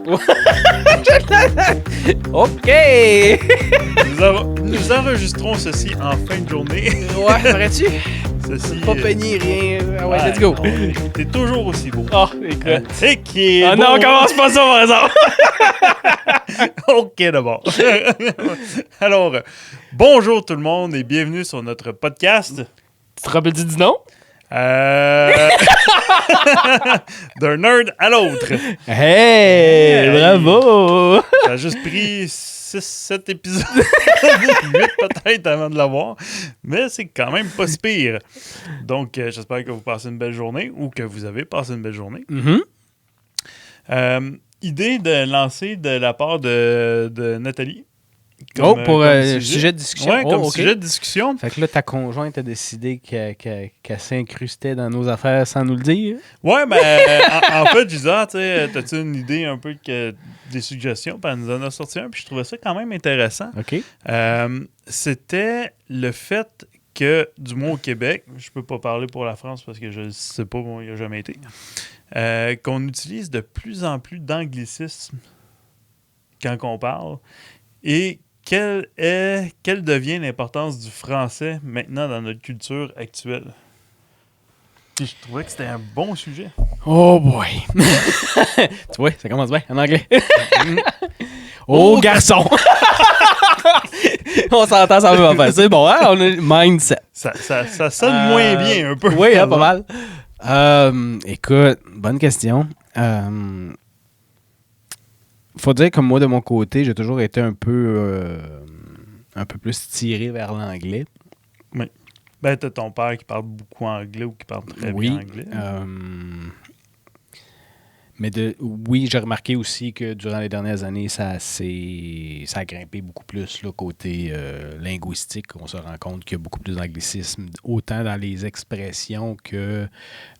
OK! Nous enregistrons ceci en fin de journée. Ouais, paraît-tu? Ceci. Pas peigné, rien. Ah ouais, let's go. Non, t'es toujours aussi beau. Oh, écoute. C'est qui est Ah beau. non, on commence pas ça, par exemple. OK, d'abord. Alors, bonjour tout le monde et bienvenue sur notre podcast. Tu te rappelles du nom? D'un nerd à l'autre. Hey, bravo! Ça a juste pris 6-7 épisodes, 8 peut-être avant de l'avoir, mais c'est quand même pas si pire. Donc, j'espère que vous passez une belle journée ou que vous avez passé une belle journée. Mm-hmm. Idée de lancer de la part de Nathalie. Pour sujet de discussion. Oui, comme OK. sujet de discussion. Fait que là, ta conjointe a décidé qu'elle s'incrustait dans nos affaires sans nous le dire. Ouais, ben, en fait, je disais, tu sais, t'as-tu une idée un peu des suggestions? Puis elle nous en a sorti un, puis je trouvais ça quand même intéressant. OK. C'était le fait que, du moins au Québec, je peux pas parler pour la France parce que je ne sais pas, bon, il n'y a jamais été, qu'on utilise de plus en plus d'anglicisme quand on parle. Et quelle devient l'importance du français maintenant dans notre culture actuelle? Puis je trouvais que c'était un bon sujet. Oh boy! Tu vois, ça commence bien en anglais. Oh garçon! On s'entend, ça va faire. C'est bon, hein? On a mindset. Ça sonne moins bien un peu. Oui, hein, pas mal. Écoute, bonne question. Faut dire que moi, de mon côté, j'ai toujours été un peu plus tiré vers l'anglais. Oui. Ben, t'as ton père qui parle beaucoup anglais ou qui parle très bien anglais. Mais oui, j'ai remarqué aussi que durant les dernières années, ça a grimpé beaucoup plus là, côté linguistique. On se rend compte qu'il y a beaucoup plus d'anglicisme, autant dans les expressions que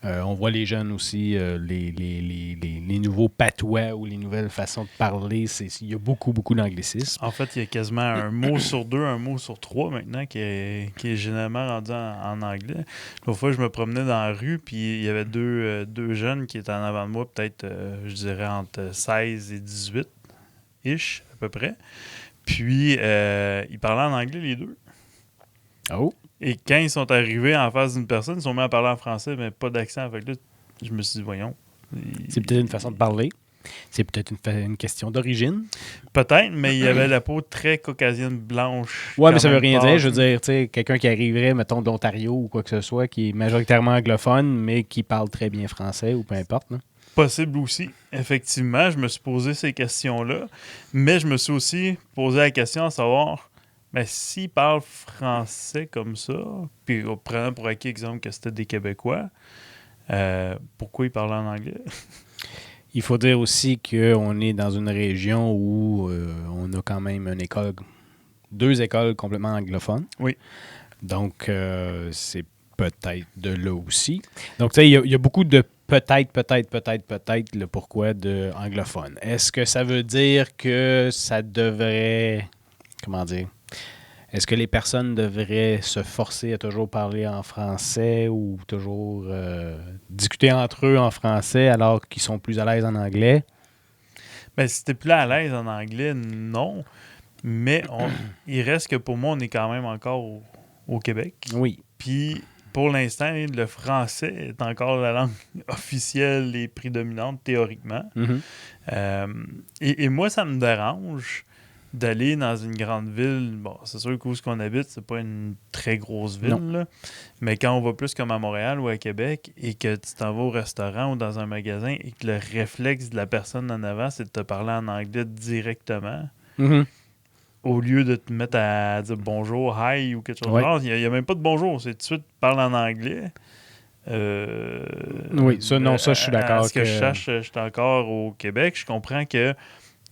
on voit les jeunes aussi, les nouveaux patois ou les nouvelles façons de parler. Il y a beaucoup, beaucoup d'anglicisme. En fait, il y a quasiment un mot sur 2, un mot sur 3 maintenant qui est généralement rendu en anglais. L'autre fois, je me promenais dans la rue, puis il y avait deux jeunes qui étaient en avant de moi, peut-être je dirais entre 16 et 18-ish, à peu près. Puis, ils parlaient en anglais, les deux. Oh! Et quand ils sont arrivés en face d'une personne, ils sont mis à parler en français, mais pas d'accent. Fait que là, je me suis dit, voyons. C'est peut-être une façon de parler. C'est peut-être une question d'origine. Peut-être, mais il y avait la peau très caucasienne blanche. Ouais, mais ça veut rien dire. Je veux dire, tu sais, quelqu'un qui arriverait, mettons, de l'Ontario ou quoi que ce soit, qui est majoritairement anglophone, mais qui parle très bien français ou peu importe. Là. Possible aussi. Effectivement, je me suis posé ces questions-là, mais je me suis aussi posé la question à savoir, ben, s'ils parlent français comme ça, puis on prenant pour acquis exemple que c'était des Québécois, pourquoi ils parlent en anglais? Il faut dire aussi qu'on est dans une région où on a quand même deux écoles complètement anglophones. Oui. Donc, c'est peut-être de là aussi. Donc, tu sais, il y a beaucoup de peut-être le pourquoi de anglophone. Est-ce que ça veut dire que ça devrait... Comment dire? Est-ce que les personnes devraient se forcer à toujours parler en français ou toujours discuter entre eux en français alors qu'ils sont plus à l'aise en anglais? Ben, si t'es plus à l'aise en anglais, non. Mais il reste que pour moi, on est quand même encore au Québec. Oui. Puis, pour l'instant, le français est encore la langue officielle et prédominante, théoriquement. Mm-hmm. Et moi, ça me dérange d'aller dans une grande ville. Bon, c'est sûr qu'où qu'on habite, c'est pas une très grosse ville, là. Mais quand on va plus comme à Montréal ou à Québec et que tu t'en vas au restaurant ou dans un magasin et que le réflexe de la personne en avant, c'est de te parler en anglais directement, Mm-hmm. au lieu de te mettre à dire bonjour, hi ou quelque chose de genre, il n'y a même pas de bonjour, c'est tout de suite parle en anglais. Oui, ça, non, ça, je suis d'accord. À ce que je sache, je suis encore au Québec. Je comprends qu'il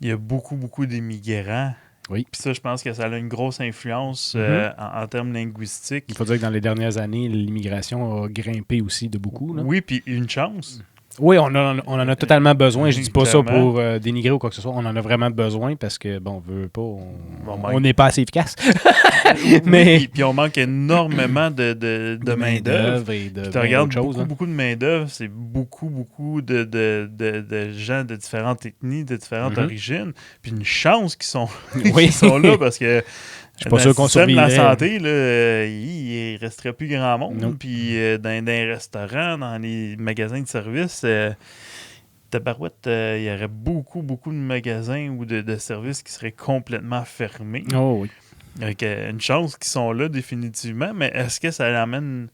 y a beaucoup, beaucoup d'immigrants. Oui. Puis ça, je pense que ça a une grosse influence en termes linguistiques. Il faut dire que dans les dernières années, l'immigration a grimpé aussi de beaucoup. Là. Oui, puis une chance. Oui, on en a totalement besoin. Je dis pas ça Clairement. pour dénigrer ou quoi que ce soit. On en a vraiment besoin parce que, bon, on veut pas, Bon, on n'est pas assez efficace. Mais... Puis on manque énormément de main-d'œuvre. Et de Puis tu bien regardes d'autres choses, beaucoup de main-d'œuvre, c'est beaucoup de gens de différentes ethnies, de différentes origines. Puis une chance qu'ils sont, Oui. qu'ils sont là parce que Je suis pas sûr qu'on le système de la survivrait. santé, là, il resterait plus grand monde. Non. Puis dans les restaurants, dans les magasins de services, tabarouette, il y aurait beaucoup de magasins ou de services qui seraient complètement fermés. Oh oui. Avec une chance qu'ils sont là définitivement, mais est-ce que ça amène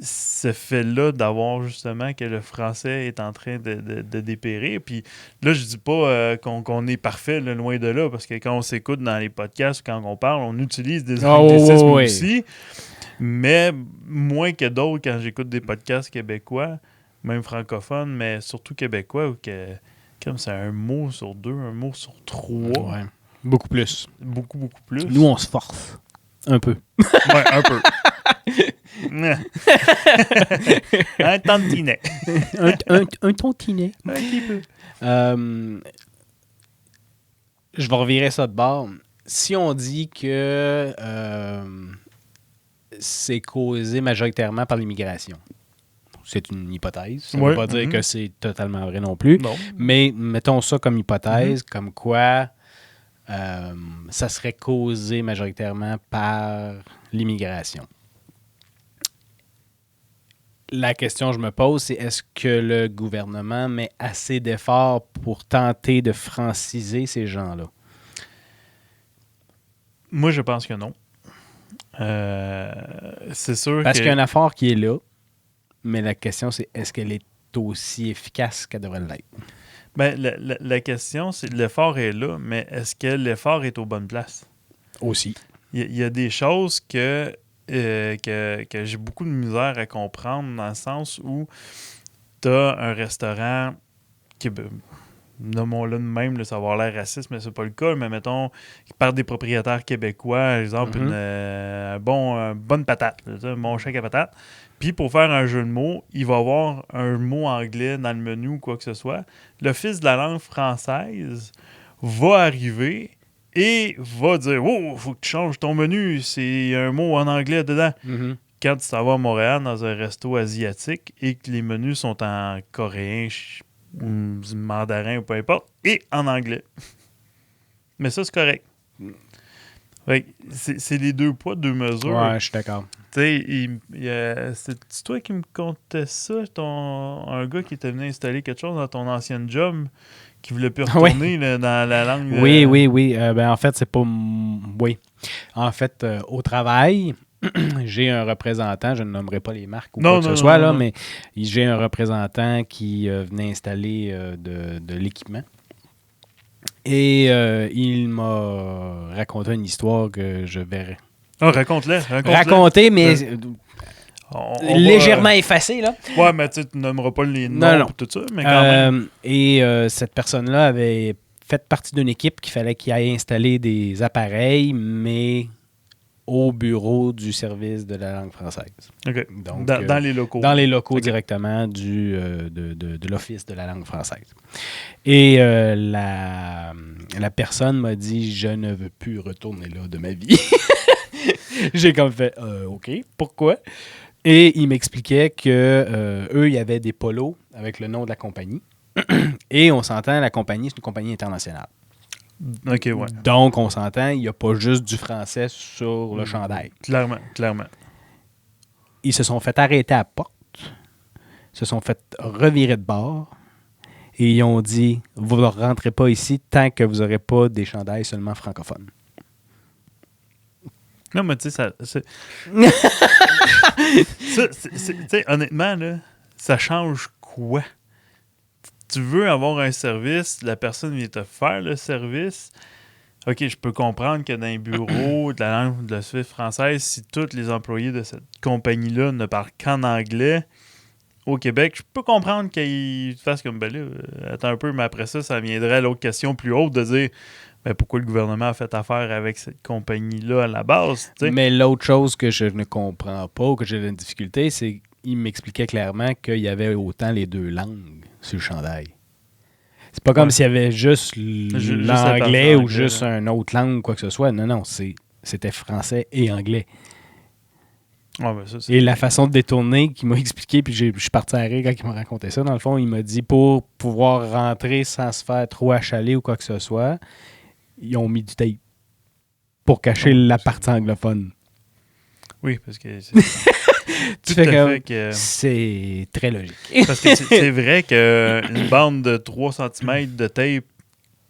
ce fait-là d'avoir justement que le français est en train de dépérir? Puis là, je dis pas qu'on est parfait, là, loin de là, parce que quand on s'écoute dans les podcasts, quand on parle, on utilise des anglicismes aussi, mais moins que d'autres quand j'écoute des podcasts québécois, même francophones, mais surtout québécois, où que, comme c'est un mot sur 2, un mot sur 3. Ouais. Beaucoup plus. Beaucoup plus. Nous, on se force. Un peu. Ouais, un peu. Un tantinet. un tontinet. Un petit peu. Je vais revirer ça de bord. Si on dit que c'est causé majoritairement par l'immigration, c'est une hypothèse. Ça ne veut pas dire que c'est totalement vrai non plus. Non. Mais mettons ça comme hypothèse, comme quoi ça serait causé majoritairement par l'immigration. La question que je me pose, c'est est-ce que le gouvernement met assez d'efforts pour tenter de franciser ces gens-là? Moi, je pense que non. C'est sûr Parce que... qu'il y a un effort qui est là, mais la question, c'est est-ce qu'elle est aussi efficace qu'elle devrait l'être? Ben, la question, c'est l'effort est là, mais est-ce que l'effort est aux bonnes places? Aussi. Il y a des choses que j'ai beaucoup de misère à comprendre dans le sens où tu as un restaurant qui, nommons-le de même, là, ça va avoir l'air raciste, mais c'est pas le cas, mais mettons, par des propriétaires québécois, par exemple, une bonne patate, un bon chèque à patate. Puis pour faire un jeu de mots, il va y avoir un mot anglais dans le menu ou quoi que ce soit. L'Office de la langue française va arriver et va dire « Oh, faut que tu changes ton menu, c'est un mot en anglais dedans. Mm-hmm. » Quand tu t'en vas à Montréal dans un resto asiatique et que les menus sont en coréen ou mandarin ou peu importe, et en anglais. Mais ça, c'est correct. C'est les 2 poids, 2 mesures. Ouais, je suis d'accord. Tu sais, c'est toi qui me contais ça, un gars qui était venu installer quelque chose dans ton ancien job, qui voulait plus retourner là, dans la langue. Oui. Ben, en fait, c'est pas... Oui. En fait, au travail, j'ai un représentant, je ne nommerai pas les marques ou quoi que ce soit, là, mais j'ai un représentant qui venait installer de l'équipement. Et il m'a raconté une histoire que je verrai. Ah, raconte-le. Raconter, mais légèrement effacée, là. Ouais, mais tu nommeras pas les noms et tout ça, mais quand même. Et cette personne-là avait fait partie d'une équipe qu'il fallait qu'il aille installer des appareils, mais au bureau du service de la langue française. OK. Donc, dans les locaux. Dans les locaux directement de l'Office de la langue française. Et la personne m'a dit « Je ne veux plus retourner là de ma vie. » J'ai comme fait « OK, pourquoi? » Et il m'expliquait que eux, il y avait des polos avec le nom de la compagnie. Et on s'entend, la compagnie, c'est une compagnie internationale. OK, ouais. Donc, on s'entend, il n'y a pas juste du français sur le chandail. Clairement. Ils se sont fait arrêter à la porte, se sont fait revirer de bord et ils ont dit « Vous ne rentrez pas ici tant que vous n'aurez pas des chandails seulement francophones. » Non, mais tu sais, ça... honnêtement, là, ça change quoi? Tu veux avoir un service, la personne vient te faire le service. OK, je peux comprendre que dans les bureaux de la langue de la Suisse française, si tous les employés de cette compagnie-là ne parlent qu'en anglais au Québec, je peux comprendre qu'ils fassent comme ben là, attends un peu, mais après ça, ça viendrait à l'autre question plus haute de dire ben pourquoi le gouvernement a fait affaire avec cette compagnie-là à la base. T'sais? Mais l'autre chose que je ne comprends pas ou que j'ai de la difficulté, c'est il m'expliquait clairement qu'il y avait autant les deux langues sur le chandail. C'est pas comme s'il y avait juste l'anglais ou juste une autre langue ou quoi que ce soit. Non, c'était français et anglais. Ouais, ben ça, et la façon de détourner qu'il m'a expliqué, puis je suis parti à rire quand il m'a raconté ça, dans le fond, il m'a dit pour pouvoir rentrer sans se faire trop achaler ou quoi que ce soit, ils ont mis du tape pour cacher la partie anglophone. Oui, parce que c'est très logique. Parce que c'est vrai qu'une bande de 3 cm de tape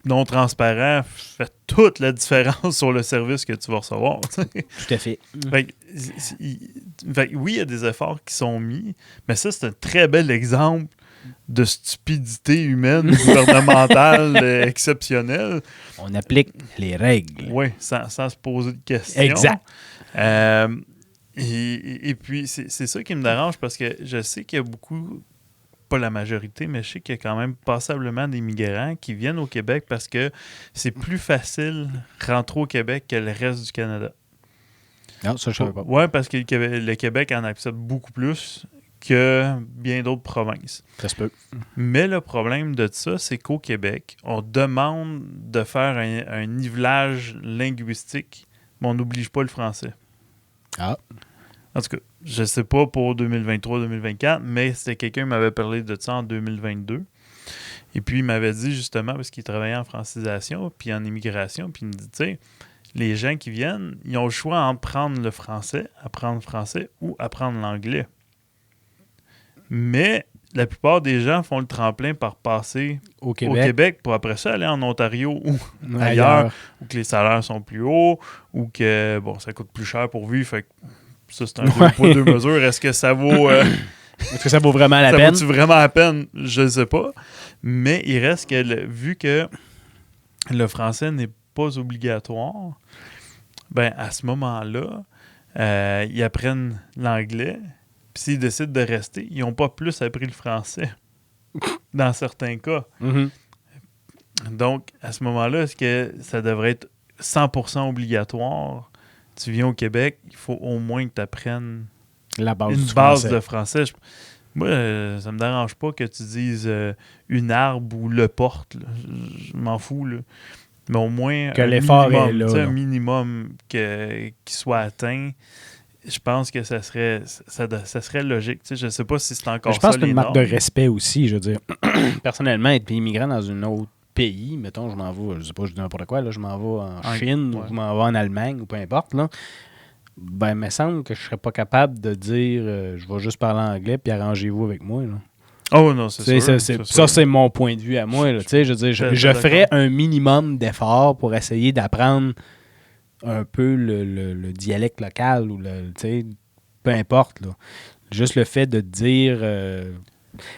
non transparent fait toute la différence sur le service que tu vas recevoir. T'sais. Tout à fait. Fait oui, il y a des efforts qui sont mis, mais ça, c'est un très bel exemple de stupidité humaine gouvernementale exceptionnelle. On applique les règles. Oui, sans se poser de questions. Exact. Et puis, c'est ça qui me dérange parce que je sais qu'il y a beaucoup, pas la majorité, mais je sais qu'il y a quand même passablement des migrants qui viennent au Québec parce que c'est plus facile rentrer au Québec que le reste du Canada. Non, ça, je ne savais pas. Oui, parce que le Québec en accepte beaucoup plus que bien d'autres provinces. Ça se peut. Mais le problème de ça, c'est qu'au Québec, on demande de faire un nivelage linguistique, mais on n'oblige pas le français. Ah. En tout cas, je ne sais pas pour 2023-2024, mais c'était quelqu'un qui m'avait parlé de ça en 2022. Et puis, il m'avait dit justement, parce qu'il travaillait en francisation puis en immigration, puis il me dit, tu sais, les gens qui viennent, ils ont le choix entre apprendre le français ou apprendre l'anglais. Mais la plupart des gens font le tremplin par passer au Québec pour après ça aller en Ontario ou ailleurs, où que les salaires sont plus hauts, ou que ça coûte plus cher pour vivre. Fait que ça, c'est un deux poids, deux mesures. Est-ce que ça vaut... Est-ce que ça vaut vraiment la peine? Ça vaut-tu vraiment la peine? Je ne sais pas. Mais il reste que, vu que le français n'est pas obligatoire, ben à ce moment-là, ils apprennent l'anglais. Puis s'ils décident de rester, ils n'ont pas plus appris le français. Dans certains cas. Mm-hmm. Donc, à ce moment-là, est-ce que ça devrait être 100% obligatoire? Tu viens au Québec, il faut au moins que tu apprennes une base de français. Moi, ça me dérange pas que tu dises une arbre ou le porte. Là. Je m'en fous. Là. Mais au moins, que l'effort est là. Un minimum qui soit atteint. Je pense que ça serait logique. Tu sais, je ne sais pas si c'est encore ça. Je pense que c'est une marque de respect aussi. Je veux dire, personnellement, être immigrant dans un autre pays, mettons, je m'en vais, je sais pas, je dis n'importe quoi, là, je m'en vais en Chine ou je m'en vais en Allemagne ou peu importe, là, ben, il me semble que je serais pas capable de dire je vais juste parler anglais puis arrangez-vous avec moi. Là. Oh non, c'est sûr. Ça, c'est mon point de vue à moi. Là, je veux dire, je ferais un minimum d'efforts pour essayer d'apprendre un peu le dialecte local ou peu importe. Là. Juste le fait de dire...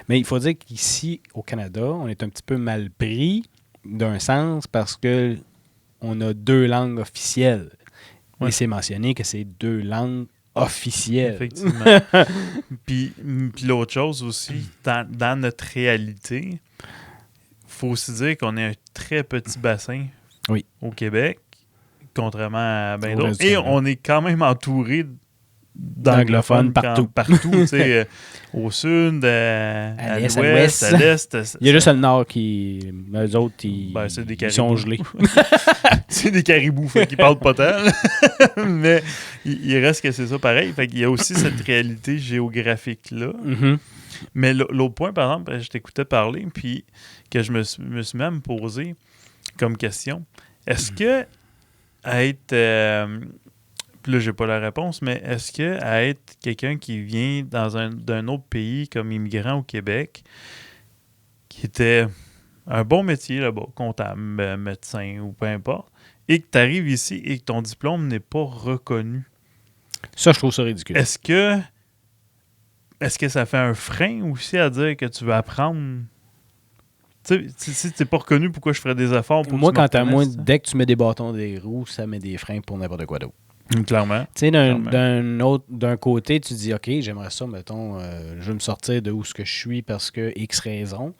Mais il faut dire qu'ici, au Canada, on est un petit peu mal pris d'un sens parce que on a 2 langues officielles. Ouais. Et c'est mentionné que c'est 2 langues officielles. Effectivement. Puis l'autre chose aussi, dans notre réalité, il faut aussi dire qu'on est un très petit bassin au Québec, contrairement à bien d'autres. Et on est quand même entouré d'anglophones partout. Au sud, à l'ouest, à l'est. Il y a juste le nord qui... Eux autres, ils sont gelés. C'est des caribous, fait qu'ils parlent pas tant. Mais il reste que c'est ça pareil. Fait qu'il y a aussi cette réalité géographique-là. Mm-hmm. Mais l'autre point, par exemple, je t'écoutais parler, puis que je me suis même posé comme question. Est-ce que à être... puis là, j'ai pas la réponse, mais est-ce que à être quelqu'un qui vient d'un autre pays comme immigrant au Québec, qui était un bon métier là-bas, comptable, médecin ou peu importe, et que tu arrives ici et que ton diplôme n'est pas reconnu. Ça, je trouve ça ridicule. Est-ce que ça fait un frein aussi à dire que tu veux apprendre? Tu sais, si tu n'es pas reconnu, pourquoi je ferais des efforts pour moi, quant à moi, dès que tu mets des bâtons des roues, ça met des freins pour n'importe quoi d'autre. Clairement. Tu sais, d'un côté, tu dis, OK, j'aimerais ça, mettons, je veux me sortir de où ce que je suis parce que X raison.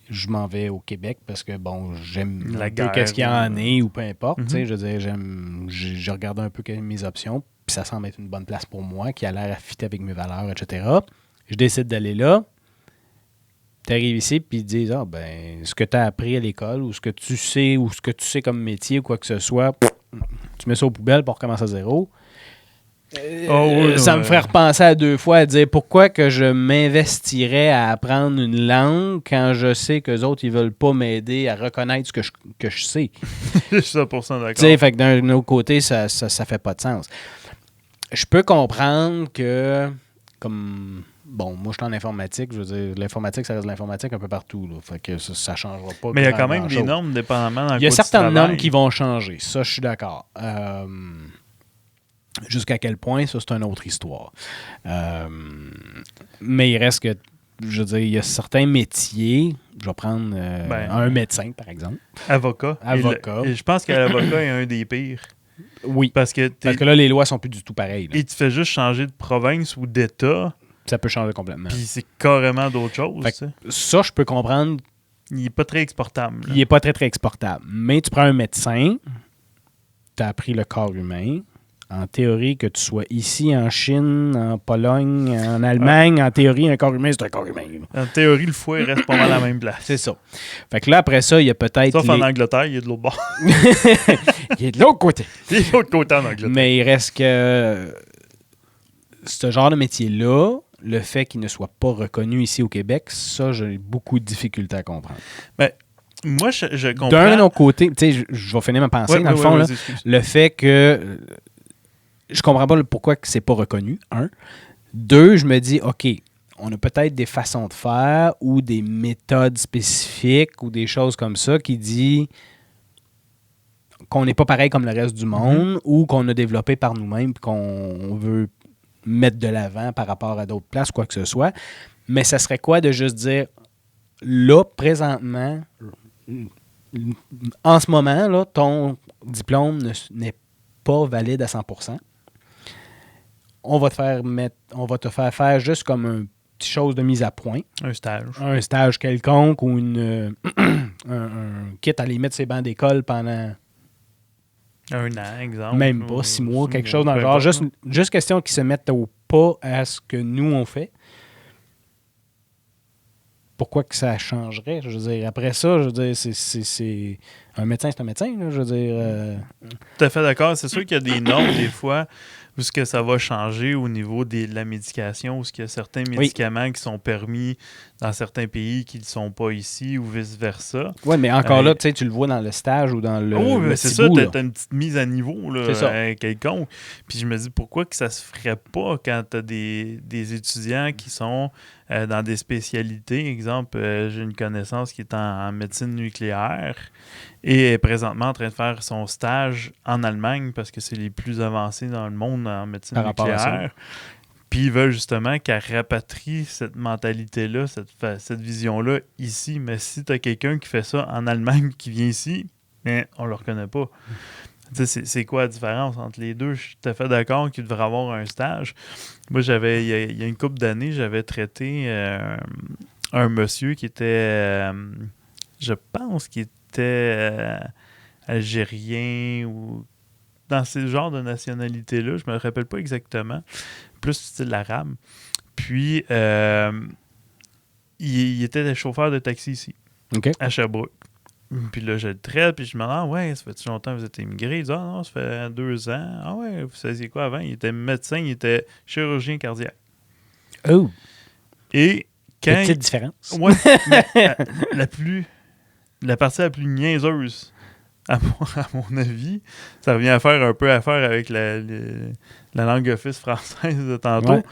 Je m'en vais au Québec parce que, bon, j'aime la guerre, qu'est-ce qu'il y en est ou peu importe. Mm-hmm. Tu sais, je veux dire, je regarde un peu mes options, puis ça semble être une bonne place pour moi, qui a l'air à fitter avec mes valeurs, etc. je décide d'aller là. Tu arrives ici, puis ils disent, ce que tu as appris à l'école, ou ce que tu sais comme métier, ou quoi que ce soit, tu mets ça aux poubelles pour recommencer à zéro. Ça me ferait repenser à 2 fois à dire pourquoi que je m'investirais à apprendre une langue quand je sais qu'eux autres, ils veulent pas m'aider à reconnaître ce que je sais. Je suis 100% d'accord. Tu sais, fait que d'un autre côté, ça fait pas de sens. Je peux comprendre que, comme... Bon, moi, je suis en informatique. Je veux dire, l'informatique, ça reste de l'informatique un peu partout. Là. Fait que ça ne changera pas. Mais il y a quand même des normes dépendamment dans le Il y a certaines normes qui vont changer. Ça, je suis d'accord. Jusqu'à quel point, ça, c'est une autre histoire. Mais il reste que, je veux dire, il y a certains métiers. Je vais prendre un médecin, par exemple. Avocat. Et je pense que l'avocat est un des pires. Oui. Parce que là, les lois sont plus du tout pareilles. Là. Et tu fais juste changer de province ou d'État. Ça peut changer complètement. Puis c'est carrément d'autres choses. Ça, je peux comprendre. Il n'est pas très exportable. Là. Il n'est pas très, très exportable. Mais tu prends un médecin, tu as appris le corps humain. En théorie, que tu sois ici, en Chine, en Pologne, en Allemagne, en théorie, un corps humain, c'est un corps humain. En théorie, le foie reste pas mal à la même place. C'est ça. Fait que là, après ça, il y a peut-être... Sauf en Angleterre, il est de l'autre bord. Il est de l'autre côté. Il est de l'autre côté en Angleterre. Mais il reste que... Ce genre de métier-là, le fait qu'il ne soit pas reconnu ici au Québec, ça, j'ai beaucoup de difficultés à comprendre. Mais moi, je comprends... D'un autre côté, tu sais, je vais finir ma pensée, dans le fond, là, le fait que... Je comprends pas pourquoi c'est pas reconnu, 1. 2, je me dis, OK, on a peut-être des façons de faire ou des méthodes spécifiques ou des choses comme ça qui dit qu'on n'est pas pareil comme le reste du monde ou qu'on a développé par nous-mêmes et qu'on veut mettre de l'avant par rapport à d'autres places, quoi que ce soit. Mais ça serait quoi de juste dire, là, présentement, en ce moment, là, ton diplôme n'est pas valide à 100%. On va te faire faire juste comme une petite chose de mise à point. Un stage. Un stage quelconque ou un kit à aller mettre ses bancs d'école pendant... Un an, exemple. Même pas, 6 mois, quelque chose dans le genre. Juste question qu'ils se mettent au pas à ce que nous, on fait. Pourquoi que ça changerait? Je veux dire, après ça, je veux dire, c'est... Un médecin, c'est un médecin, là, je veux dire... Tout à fait d'accord. C'est sûr qu'il y a des normes, des fois, où ce que ça va changer au niveau de la médication, où il y a certains médicaments qui sont permis dans certains pays qui ne le sont pas ici, ou vice-versa. Oui, mais encore là, tu sais, tu le vois dans le stage ou dans le oui, c'est ça, tu as une petite mise à niveau, là, quelconque. Puis je me dis, pourquoi que ça se ferait pas quand tu as des étudiants qui sont dans des spécialités? Exemple, j'ai une connaissance qui est en médecine nucléaire et est présentement en train de faire son stage en Allemagne parce que c'est les plus avancés dans le monde en médecine nucléaire. Puis ils veulent justement qu'elle rapatrie cette mentalité-là, cette vision-là ici. Mais si tu as quelqu'un qui fait ça en Allemagne qui vient ici, on le reconnaît pas. C'est quoi la différence entre les deux? Je suis tout à fait d'accord qu'il devrait avoir un stage. Moi, il y a une couple d'années, j'avais traité un monsieur qui était, je pense qu'il était algérien ou dans ce genre de nationalité-là. Je me rappelle pas exactement. Plus style arabe. Puis, il était chauffeur de taxi ici, à Sherbrooke. Puis là, je le traite, puis je me demande, ouais, ça fait longtemps que vous êtes immigré? Il dit, non, ça fait 2 ans. Ah ouais, vous faisiez quoi avant? Il était médecin, il était chirurgien cardiaque. Oh! Et quand... Petite différence. Ouais, mais la partie la plus niaiseuse, à mon avis, ça revient à faire un peu affaire avec la langue office française de tantôt. Ouais.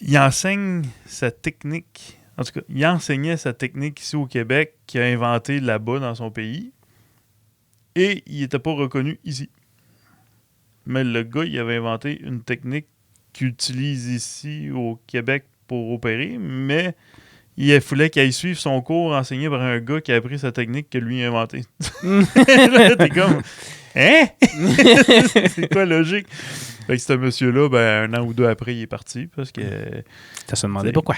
Il enseigne sa technique. En tout cas, il enseignait sa technique ici au Québec qu'il a inventée là-bas dans son pays. Et il n'était pas reconnu ici. Mais le gars, il avait inventé une technique qu'il utilise ici au Québec pour opérer, mais il fallait qu'il aille suivre son cours enseigné par un gars qui a appris sa technique que lui a inventée. Là, t'es comme... Hein? C'est quoi la logique? Fait que ce monsieur-là, 1 an ou 2 après, il est parti parce que... T'as se demandé pourquoi?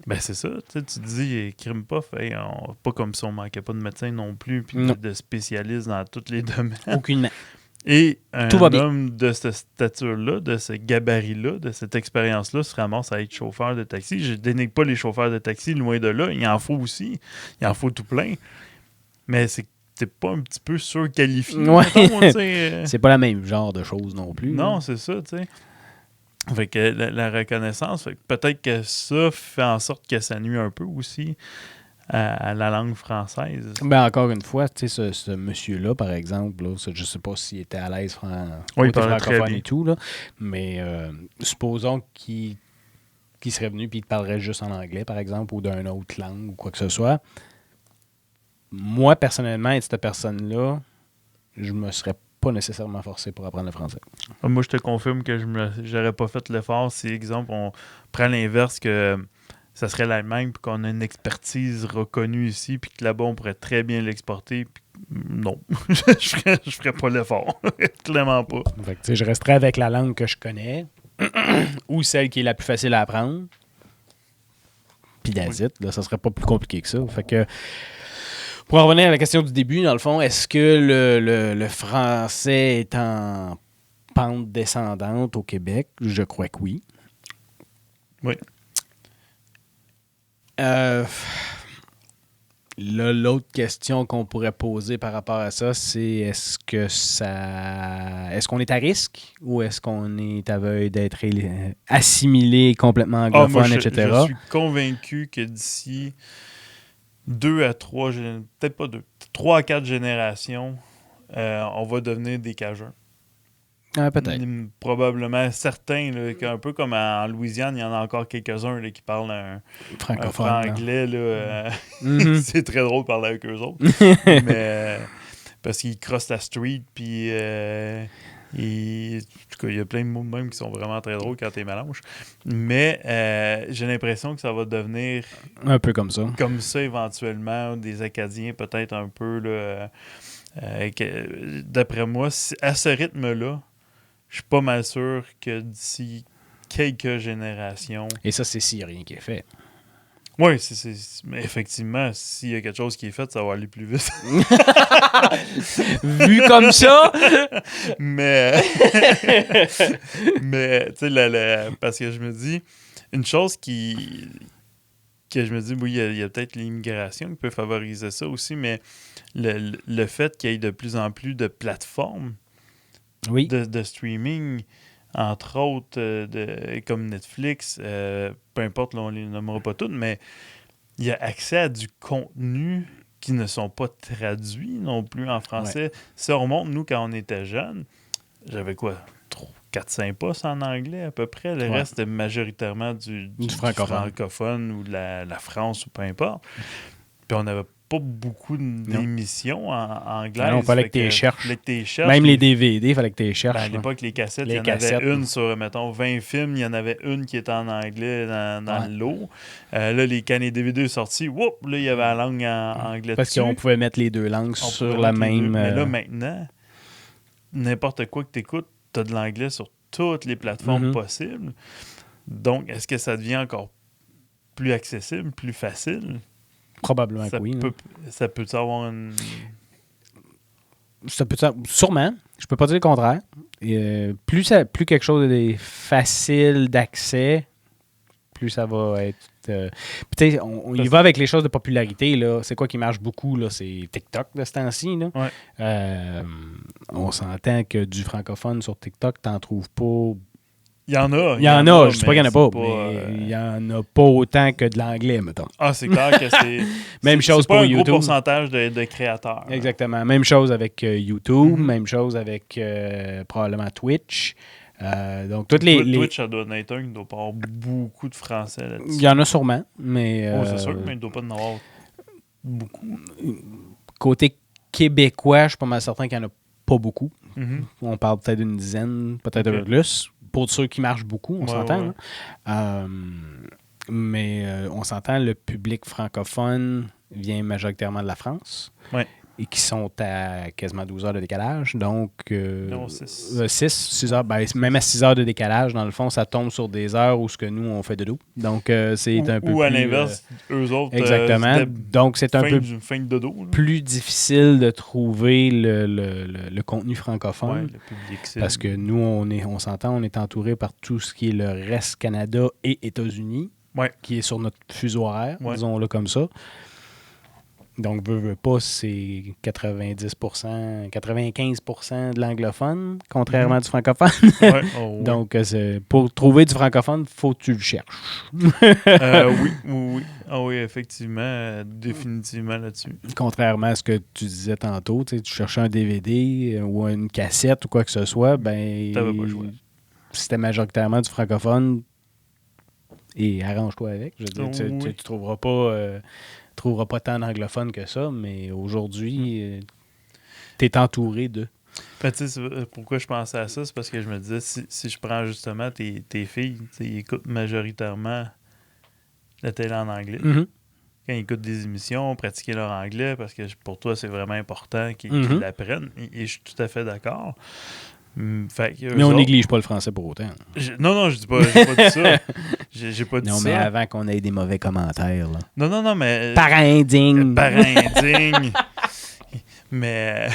Ben c'est ça, tu te dis, crime pas, pas comme si on manquait pas de médecins non plus, puis de spécialistes dans tous les domaines. Aucunement. Et un Tout va bien. homme de cette stature-là, de ce gabarit-là, de cette expérience-là, se ramasse à être chauffeur de taxi. Je dénigre pas les chauffeurs de taxi, loin de là. Il en faut aussi. Il en faut tout plein. Mais t'es pas un petit peu surqualifié. Ouais. Mettons, tu sais, C'est pas la même genre de choses non plus. Non, là. c'est ça, tu sais. Fait que la reconnaissance, fait que peut-être que ça fait en sorte que ça nuit un peu aussi à la langue française. Ben, encore une fois, tu sais, ce monsieur-là, par exemple, là, je sais pas s'il était à l'aise Oui, il côté parlait très francophone bien. et tout, là, mais supposons qu'il serait venu et il te parlerait juste en anglais, par exemple, ou d'une autre langue ou quoi que ce soit. Moi, personnellement, être cette personne-là, je me serais pas nécessairement forcé pour apprendre le français. Moi, je te confirme que j'aurais pas fait l'effort si, exemple, on prend l'inverse que ça serait l'Allemagne puis qu'on a une expertise reconnue ici puis que là-bas, on pourrait très bien l'exporter. Puis, non, je ferais pas l'effort. Clairement pas. Fait que, tu sais, je resterais avec la langue que je connais ou celle qui est la plus facile à apprendre. Puis that's it. Là, ça serait pas plus compliqué que ça. Fait que, pour en revenir à la question du début, dans le fond, est-ce que le français est en pente descendante au Québec? Je crois que oui. Oui. L'autre question qu'on pourrait poser par rapport à ça, c'est est-ce qu'on est à risque ou est-ce qu'on est aveugle d'être assimilé complètement anglophone, Moi, etc.? je suis convaincu que d'ici 2 à 3, peut-être pas 2, 3 à 4 générations, on va devenir des Cajuns. Peut-être. Probablement certains, là, un peu comme en Louisiane, il y en a encore quelques-uns là, qui parlent un Francophone. là. franglais. Là, Mhm. c'est très drôle de parler avec eux autres. Mais parce qu'ils crossent la street, puis en tout cas, il y a plein de mots même qui sont vraiment très drôles quand tu les mélanges. Mais j'ai l'impression que ça va devenir Un peu comme ça. comme ça éventuellement, des Acadiens peut-être un peu. Là, d'après moi, à ce rythme-là, je suis pas mal sûr que d'ici quelques générations... Et ça, c'est s'il n'y a rien qui est fait. Oui, mais effectivement, s'il y a quelque chose qui est fait, ça va aller plus vite. Vu comme ça! mais, tu sais, parce que je me dis, une chose que je me dis, oui, il y a peut-être l'immigration qui peut favoriser ça aussi, mais le fait qu'il y ait de plus en plus de plateformes Oui. de streaming, entre autres comme Netflix, peu importe, là, on les nommera pas toutes, mais il y a accès à du contenu qui ne sont pas traduits non plus en français. Ouais. Si on remonte, nous, quand on était jeunes, j'avais quoi? 4-5 postes en anglais à peu près. Le reste, c'était majoritairement du francophone ou de la France ou peu importe. Puis on n'avait pas beaucoup d'émissions en anglais. Il fallait que tu les cherches. Même Même les DVD, il fallait que tu les cherches. à l'époque, les cassettes, Les il y en cassettes, avait une sur, mettons, 20 films. Il y en avait une qui était en anglais dans le lot. Là, les cannes DVD sortis, là, il y avait la langue en anglais parce dessus. qu'on pouvait mettre les deux langues sur la même... Mais là, maintenant, n'importe quoi que tu écoutes, tu as de l'anglais sur toutes les plateformes possibles. Donc, est-ce que ça devient encore plus accessible, plus facile? Probablement que oui. Ça peut avoir une... Sûrement. Je peux pas dire le contraire. Plus quelque chose est facile d'accès, plus ça va être... Peut-être on y va avec les choses de popularité. Là. C'est quoi qui marche beaucoup? Là? C'est TikTok de ce temps-ci. Là. Ouais. On s'entend que du francophone sur TikTok, t'en trouves pas... Il y en a. Il y en a, je ne sais pas qu'il n'y en a pas, mais il n'y en a pas autant que de l'anglais, mettons. Ah, c'est clair que c'est... Même chose c'est pas pour un YouTube. gros pourcentage de créateurs. Exactement. Même chose avec YouTube, même chose avec probablement Twitch. Donc, toutes Twitch, ça doit être il ne doit pas avoir beaucoup de Français là-dessus. Il y en a sûrement, mais... c'est sûr, mais il ne doit pas en avoir beaucoup. Côté québécois, je suis pas mal certain qu'il n'y en a pas beaucoup. Mm-hmm. On parle peut-être d'une dizaine, peut-être un peu plus. Pour ceux qui marchent beaucoup, on s'entend. Ouais. Mais on s'entend, le public francophone vient majoritairement de la France. Ouais. et qui sont à quasiment 12 heures de décalage. Donc, Non, 6. 6 heures, ben, même à 6 heures de décalage, dans le fond, ça tombe sur des heures où ce que nous, on fait de dos. Donc, c'est un peu ou plus... à l'inverse, eux autres, exactement. Donc, c'est un peu fin de dodo. Là. plus difficile de trouver le contenu francophone. Ouais, le public cible. Parce que nous, on s'entend, on est entouré par tout ce qui est le reste Canada et États-Unis, qui est sur notre fuseau horaire, disons-le comme ça. Donc, veux pas, c'est 90%, 95% de l'anglophone, contrairement du francophone. Donc, pour trouver du francophone, il faut que tu le cherches. Oui. Ah oui, effectivement, définitivement là-dessus. Contrairement à ce que tu disais tantôt, tu cherchais un DVD ou une cassette ou quoi que ce soit, ben t'avais pas le choix. C'était majoritairement du francophone et arrange-toi avec. Je veux dire, tu trouveras pas tant d'anglophones que ça, mais aujourd'hui, tu es entouré de. Ben, pourquoi je pensais à ça, c'est parce que je me disais, si je prends justement tes filles, ils écoutent majoritairement la télé en anglais. Mm-hmm. Quand ils écoutent des émissions, pratiquer leur anglais, parce que pour toi, c'est vraiment important qu'ils l'apprennent. Et je suis tout à fait d'accord. Mais on néglige pas le français pour autant. Non, je dis pas, j'ai pas dit ça. J'ai pas dit ça. Non, mais avant qu'on ait des mauvais commentaires. Là. Non, mais... Parents indignes. Mais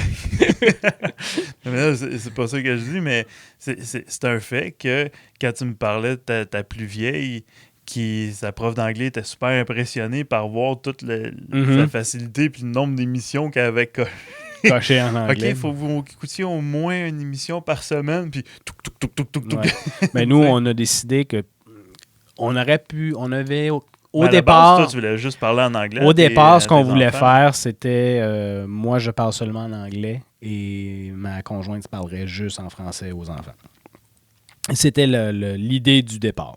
là, c'est pas ça que je dis, mais c'est un fait que quand tu me parlais de ta plus vieille, sa prof d'anglais était super impressionnée par voir toute la facilité puis le nombre d'émissions qu'elle avait coché en anglais. OK, il faut que vous écoutiez au moins une émission par semaine, puis Mais nous, on a décidé que on avait au départ... départ... Toi, tu voulais juste parler en anglais. Au départ, ce qu'on voulait faire, c'était... moi, je parle seulement en anglais et ma conjointe parlerait juste en français aux enfants. C'était l'idée du départ.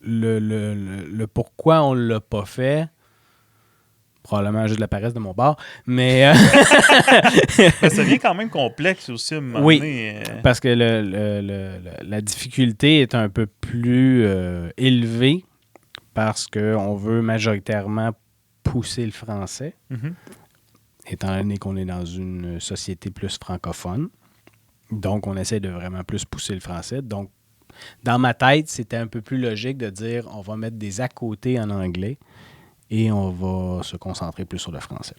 Le pourquoi on ne l'a pas fait, probablement juste de la paresse de mon bord, mais... ça devient quand même complexe aussi à un moment donné. Parce que la difficulté est un peu plus élevée parce qu'on veut majoritairement pousser le français, étant donné qu'on est dans une société plus francophone. Donc, on essaie de vraiment plus pousser le français. Donc, dans ma tête, c'était un peu plus logique de dire on va mettre des à côté en anglais et on va se concentrer plus sur le français.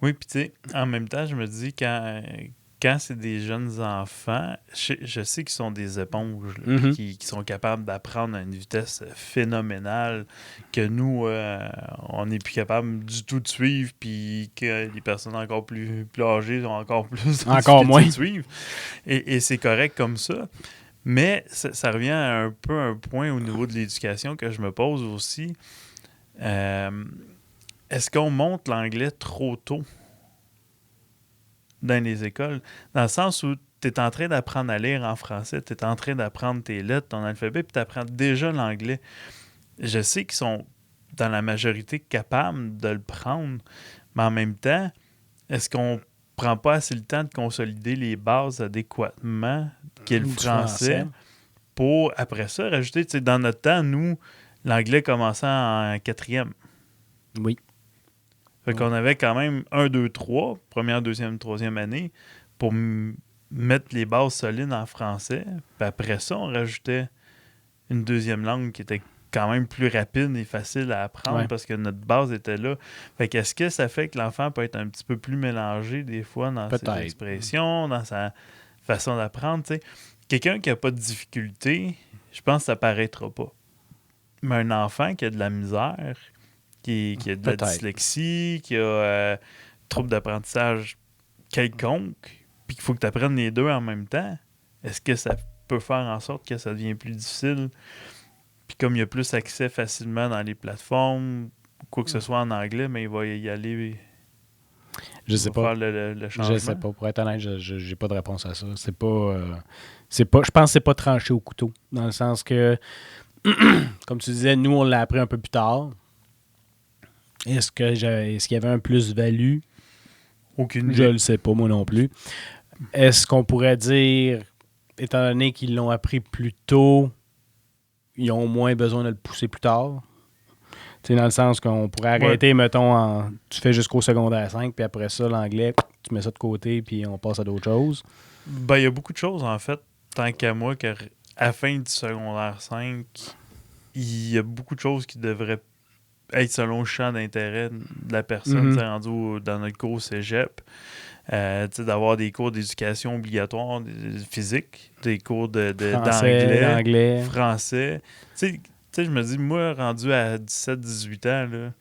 Oui, puis tu sais, en même temps, je me dis, quand c'est des jeunes enfants, je sais qu'ils sont des éponges, là, qui sont capables d'apprendre à une vitesse phénoménale, que nous, on n'est plus capable du tout de suivre, puis que les personnes encore plus âgées ont encore plus moins de suivre. Et c'est correct comme ça. Mais ça revient à un peu un point au niveau de l'éducation que je me pose aussi. Est-ce qu'on monte l'anglais trop tôt dans les écoles? Dans le sens où tu es en train d'apprendre à lire en français, tu es en train d'apprendre tes lettres, ton alphabet, puis tu apprends déjà l'anglais. Je sais qu'ils sont, dans la majorité, capables de le prendre, mais en même temps, est-ce qu'on prend pas assez le temps de consolider les bases adéquatement, qui est le français, pour, après ça, rajouter, tu sais, dans notre temps, nous, l'anglais commençait en 4e. Oui. Fait qu'on avait quand même 1, 2, 3, première, deuxième, troisième année, pour mettre les bases solides en français. Puis après ça, on rajoutait une deuxième langue qui était quand même plus rapide et facile à apprendre parce que notre base était là. Fait qu'est-ce que ça fait que l'enfant peut être un petit peu plus mélangé des fois dans ses expressions, dans sa façon d'apprendre, tu sais? Quelqu'un qui n'a pas de difficulté, je pense que ça paraîtra pas. Mais un enfant qui a de la misère, qui a de la dyslexie, qui a trouble d'apprentissage quelconque, puis qu'il faut que tu apprennes les deux en même temps, est-ce que ça peut faire en sorte que ça devient plus difficile? Puis comme il y a plus accès facilement dans les plateformes, quoi que ce soit en anglais, mais il va y aller... Je sais pas. Faire le changement. Je sais pas. Pour être honnête, je n'ai pas de réponse à ça. C'est pas... je pense que c'est pas tranché au couteau. Dans le sens que, comme tu disais, nous, on l'a appris un peu plus tard. Est-ce qu'il y avait un plus-value? Aucune idée. Je le sais pas, moi non plus. Est-ce qu'on pourrait dire, étant donné qu'ils l'ont appris plus tôt, ils ont moins besoin de le pousser plus tard? sais, dans le sens qu'on pourrait arrêter, mettons, tu fais jusqu'au secondaire 5, puis après ça, l'anglais, tu mets ça de côté, puis on passe à d'autres choses. Ben, il y a beaucoup de choses, en fait, tant qu'à moi, qu'à la fin du secondaire 5, il y a beaucoup de choses qui devraient être selon le champ d'intérêt de la personne, rendu dans notre cours cégep. D'avoir des cours d'éducation obligatoire physique, des cours d'anglais, français. Tu sais, je me dis, moi, rendu à 17-18 ans, là,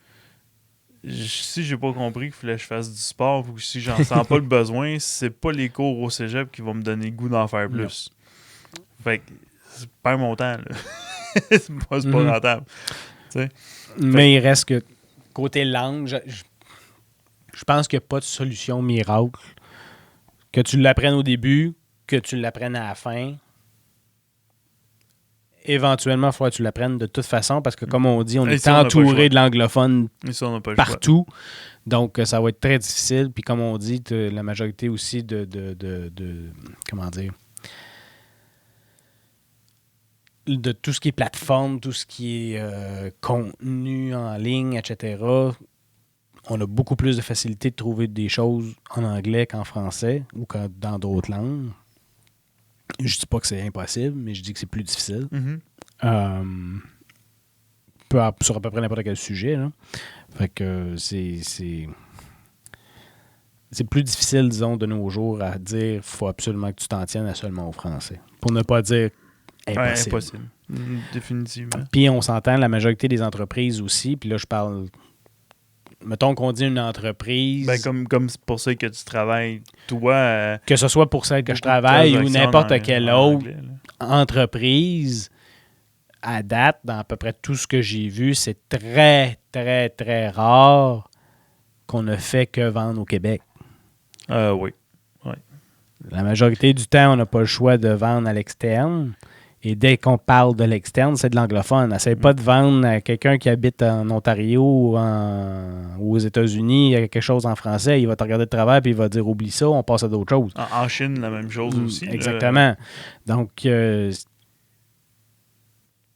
si j'ai pas compris qu'il fallait que je fasse du sport ou si j'en sens pas le besoin, c'est pas les cours au cégep qui vont me donner le goût d'en faire plus. Fait que c'est pas mon temps, là. c'est pas rentable. Mais il reste que côté langue, je pense qu'il n'y a pas de solution miracle. Que tu l'apprennes au début, que tu l'apprennes à la fin. Éventuellement, il faudra que tu l'apprennes de toute façon parce que, comme on dit, on est entouré de l'anglophone partout. Donc, ça va être très difficile. Puis, comme on dit, la majorité aussi de comment dire, de tout ce qui est plateforme, tout ce qui est contenu en ligne, etc., on a beaucoup plus de facilité de trouver des choses en anglais qu'en français ou dans d'autres langues. Je dis pas que c'est impossible, mais je dis que c'est plus difficile. Sur à peu près n'importe quel sujet. Là. Fait que c'est plus difficile, disons, de nos jours à dire qu'il faut absolument que tu t'en tiennes seulement au français. Pour ne pas dire impossible. Ouais, impossible. Définitivement. Puis on s'entend, la majorité des entreprises aussi, puis là je parle... Mettons qu'on dit une entreprise... Ben comme c'est pour ça que tu travailles, toi... que ce soit pour celle que je travaille ou n'importe quelle autre entreprise, à date, dans à peu près tout ce que j'ai vu, c'est très, très, très rare qu'on ne fait que vendre au Québec. Oui. La majorité du temps, on n'a pas le choix de vendre à l'externe. Et dès qu'on parle de l'externe, c'est de l'anglophone. N'essaie pas de vendre à quelqu'un qui habite en Ontario ou aux États-Unis quelque chose en français. Il va te regarder de travers et il va dire « Oublie ça, on passe à d'autres choses ». En Chine, la même chose aussi. Exactement. Donc,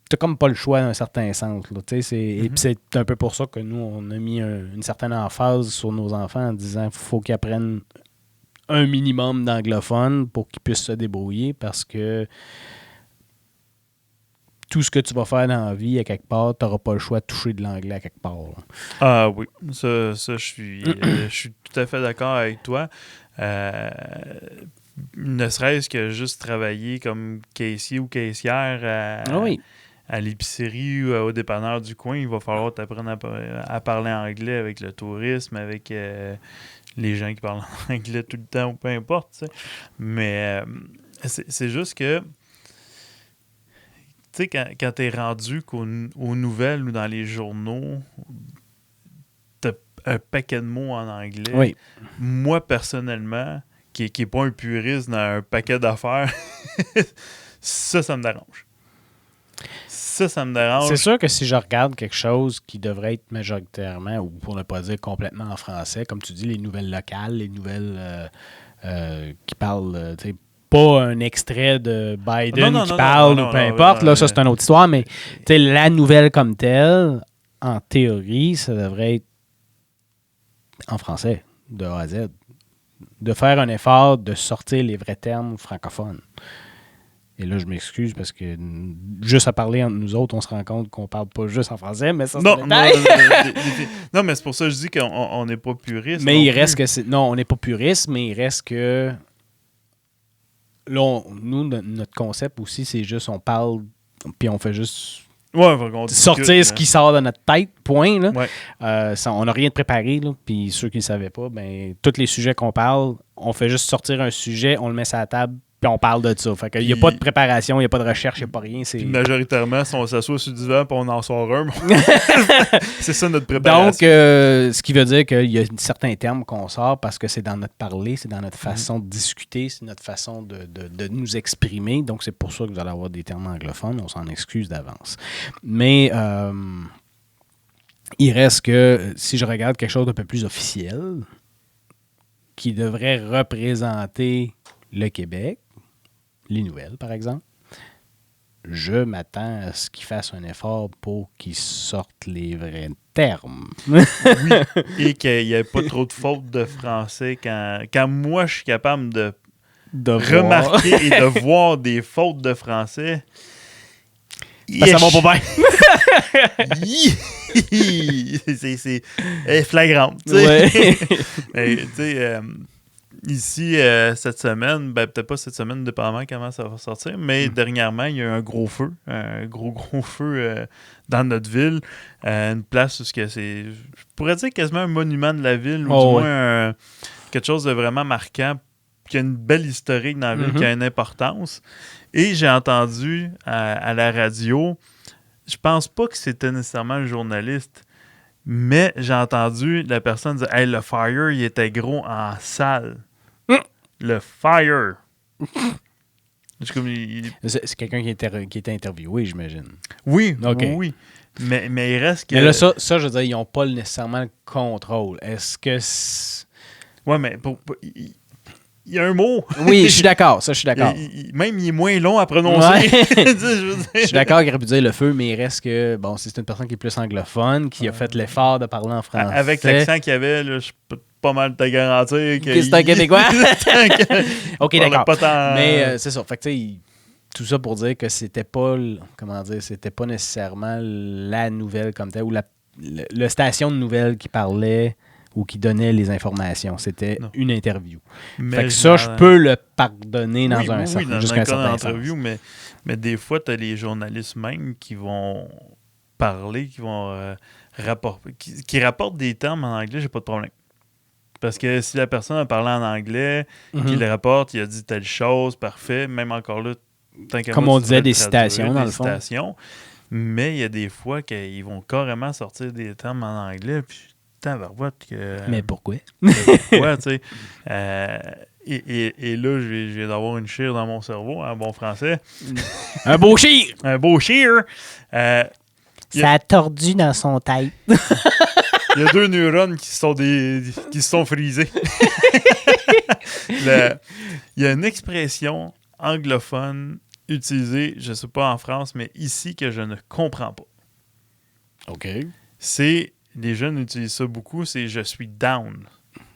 t'as comme pas le choix d'un certain sens. Là, et puis c'est un peu pour ça que nous, on a mis une certaine emphase sur nos enfants en disant qu'il faut qu'ils apprennent un minimum d'anglophone pour qu'ils puissent se débrouiller parce que tout ce que tu vas faire dans la vie, à quelque part, tu n'auras pas le choix de toucher de l'anglais à quelque part. Là. Ah oui, ça je suis tout à fait d'accord avec toi. Ne serait-ce que juste travailler comme caissier ou caissière à l'épicerie ou au dépanneur du coin, il va falloir t'apprendre à parler anglais avec le tourisme, avec les gens qui parlent anglais tout le temps ou peu importe. T'sais. Mais c'est juste que tu sais, quand t'es rendu aux nouvelles ou dans les journaux, t'as un paquet de mots en anglais. Oui. Moi, personnellement, qui est pas un puriste dans un paquet d'affaires, ça me dérange. Ça me dérange. C'est sûr que si je regarde quelque chose qui devrait être majoritairement, ou pour ne pas dire complètement en français, comme tu dis, les nouvelles locales, les nouvelles qui parlent, tu sais, pas un extrait de Biden qui parle ou peu importe, là, ça c'est une autre histoire, mais la nouvelle comme telle, en théorie, ça devrait être en français, de A à Z. De faire un effort de sortir les vrais termes francophones. Et là, je m'excuse parce que juste à parler entre nous autres, on se rend compte qu'on parle pas juste en français, mais ça, c'est un détail. Non, mais c'est pour ça que je dis qu'on n'est pas puriste. Mais il reste que c'est... Non, on n'est pas puriste, mais il reste que... Là, nous, notre concept aussi, c'est juste on parle, puis on fait juste sortir ce qui sort de notre tête, point. Là. Ouais. On n'a rien de préparé, là, puis ceux qui ne savaient pas, ben tous les sujets qu'on parle, on fait juste sortir un sujet, on le met sur la table, puis on parle de ça. Fait qu'il n'y a pas de préparation, il n'y a pas de recherche, il n'y a pas rien. Puis majoritairement, si on s'assoit sur du divan puis on en sort un, c'est ça notre préparation. Donc, ce qui veut dire qu'il y a certains termes qu'on sort parce que c'est dans notre parler, c'est dans notre façon de discuter, c'est notre façon de nous exprimer. Donc, c'est pour ça que vous allez avoir des termes anglophones. On s'en excuse d'avance. Mais il reste que si je regarde quelque chose d'un peu plus officiel qui devrait représenter le Québec, les nouvelles, par exemple, je m'attends à ce qu'ils fassent un effort pour qu'ils sortent les vrais termes. Oui, et qu'il n'y ait pas trop de fautes de français quand moi, je suis capable de remarquer et de voir des fautes de français. Ben, ça va pas bien. c'est flagrant. Ouais. Mais, tu sais, ici, cette semaine, ben, peut-être pas cette semaine, dépendamment comment ça va sortir, mais dernièrement, il y a eu un gros feu, un gros feu dans notre ville. Une place où je pourrais dire quasiment un monument de la ville, ou du moins quelque chose de vraiment marquant, qui a une belle historique dans la ville, qui a une importance. Et j'ai entendu à la radio, je pense pas que c'était nécessairement un journaliste, mais j'ai entendu la personne dire « Hey, le fire, il était gros en salle. » Le fire. C'est quelqu'un qui était interviewé, j'imagine. Oui, okay. Oui. Mais il reste que... Mais là, ça, je veux dire, ils n'ont pas nécessairement le contrôle. Est-ce que... Ouais, mais il y a un mot. Oui, je suis d'accord. Ça, je suis d'accord. Même, il est moins long à prononcer. Je suis d'accord qu'il aurait pu dire le feu, mais il reste que, bon, si c'est une personne qui est plus anglophone, qui a fait l'effort de parler en français. Avec l'accent qu'il y avait, là, je peux pas mal te garantir que c'est un Québécois. OK, d'accord. Mais c'est ça. Fait que, tu sais, tout ça pour dire que c'était pas, c'était pas nécessairement la nouvelle comme telle, ou la station de nouvelles qui parlait ou qui donnait les informations. C'était une interview. Fait que ça, je peux le pardonner dans un certain jusqu'à un certain interview, mais des fois, tu as les journalistes même qui vont parler, qui vont rapporter, qui rapportent des termes en anglais, j'ai pas de problème. Parce que si la personne a parlé en anglais, qu'il le rapporte, il a dit telle chose, parfait. Même encore là, comme on disait, des citations, dans le fond. Mais il y a des fois qu'ils vont carrément sortir des termes en anglais, puis mais pourquoi? Pourquoi, tu sais? Et là, je viens d'avoir une chire dans mon cerveau, en bon français. Un beau chire! Un beau chire! Ça a tordu dans son tête. Il y a 2 neurones qui se sont frisés. Il y a une expression anglophone utilisée, je ne sais pas en France, mais ici, que je ne comprends pas. OK. Les jeunes utilisent ça beaucoup, c'est « je suis down »,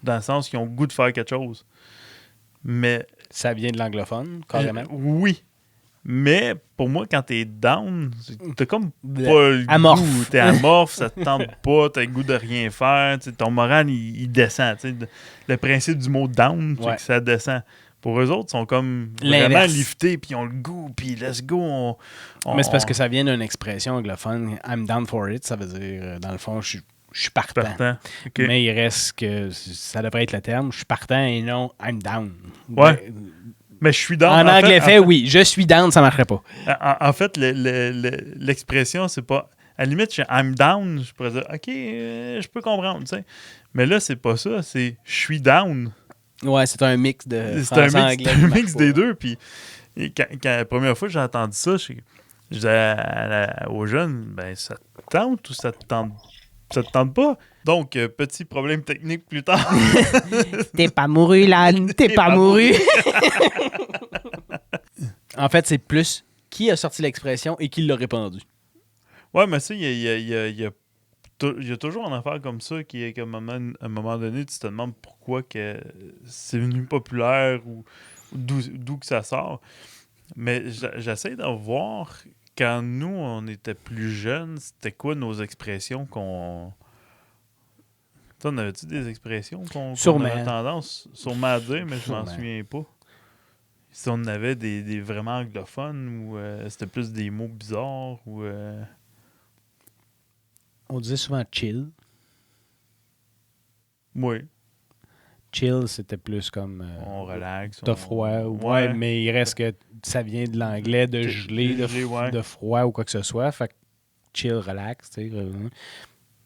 dans le sens qu'ils ont le goût de faire quelque chose. Mais... Ça vient de l'anglophone, carrément? Oui. Mais pour moi, quand t'es down, t'as comme pas le amorphe. goût. T'es amorphe, ça te tente pas, t'as le goût de rien faire. Ton moral, il descend. Le principe du mot « down », c'est que ça descend. Pour eux autres, ils sont comme vraiment liftés, puis ils ont le goût, puis let's go. Mais c'est parce que ça vient d'une expression anglophone. « I'm down for it », ça veut dire, dans le fond, je suis partant. Okay. Mais il reste que ça devrait être le terme. Je suis partant et non « I'm down ». Ouais. Mais je suis down. En anglais, oui. Je suis down, ça marcherait pas. En fait, l'expression, c'est pas... À la limite, I'm down, je pourrais dire « OK, je peux comprendre », tu sais. Mais là, c'est pas ça, c'est « je suis down ». Ouais, c'est un mix de français-anglais. C'est un mix des deux. Puis quand la première fois que j'ai entendu ça, je disais aux jeunes, ben ça te tente ou ça te tente pas? Donc, petit problème technique plus tard. T'es pas mouru, l'âne. T'es pas mouru. En fait, c'est plus qui a sorti l'expression et qui l'a répandu. Ouais, mais ça, il y a toujours une affaire comme ça qui est qu'à un moment donné, tu te demandes pourquoi que c'est devenu populaire ou d'où que ça sort. Mais j'essaie de voir, quand nous, on était plus jeunes, c'était quoi nos expressions qu'on... T'en avais-tu des expressions qu'on avait tendance sûrement à dire, mais je m'en souviens pas. Si on avait des vraiment anglophones ou c'était plus des mots bizarres ou... On disait souvent « chill ». Oui. Chill, c'était plus comme... on relaxe. T'as froid. Ouais, mais il reste que ça vient de l'anglais, de geler, de froid ou quoi que ce soit. Fait que chill, relax, tu sais.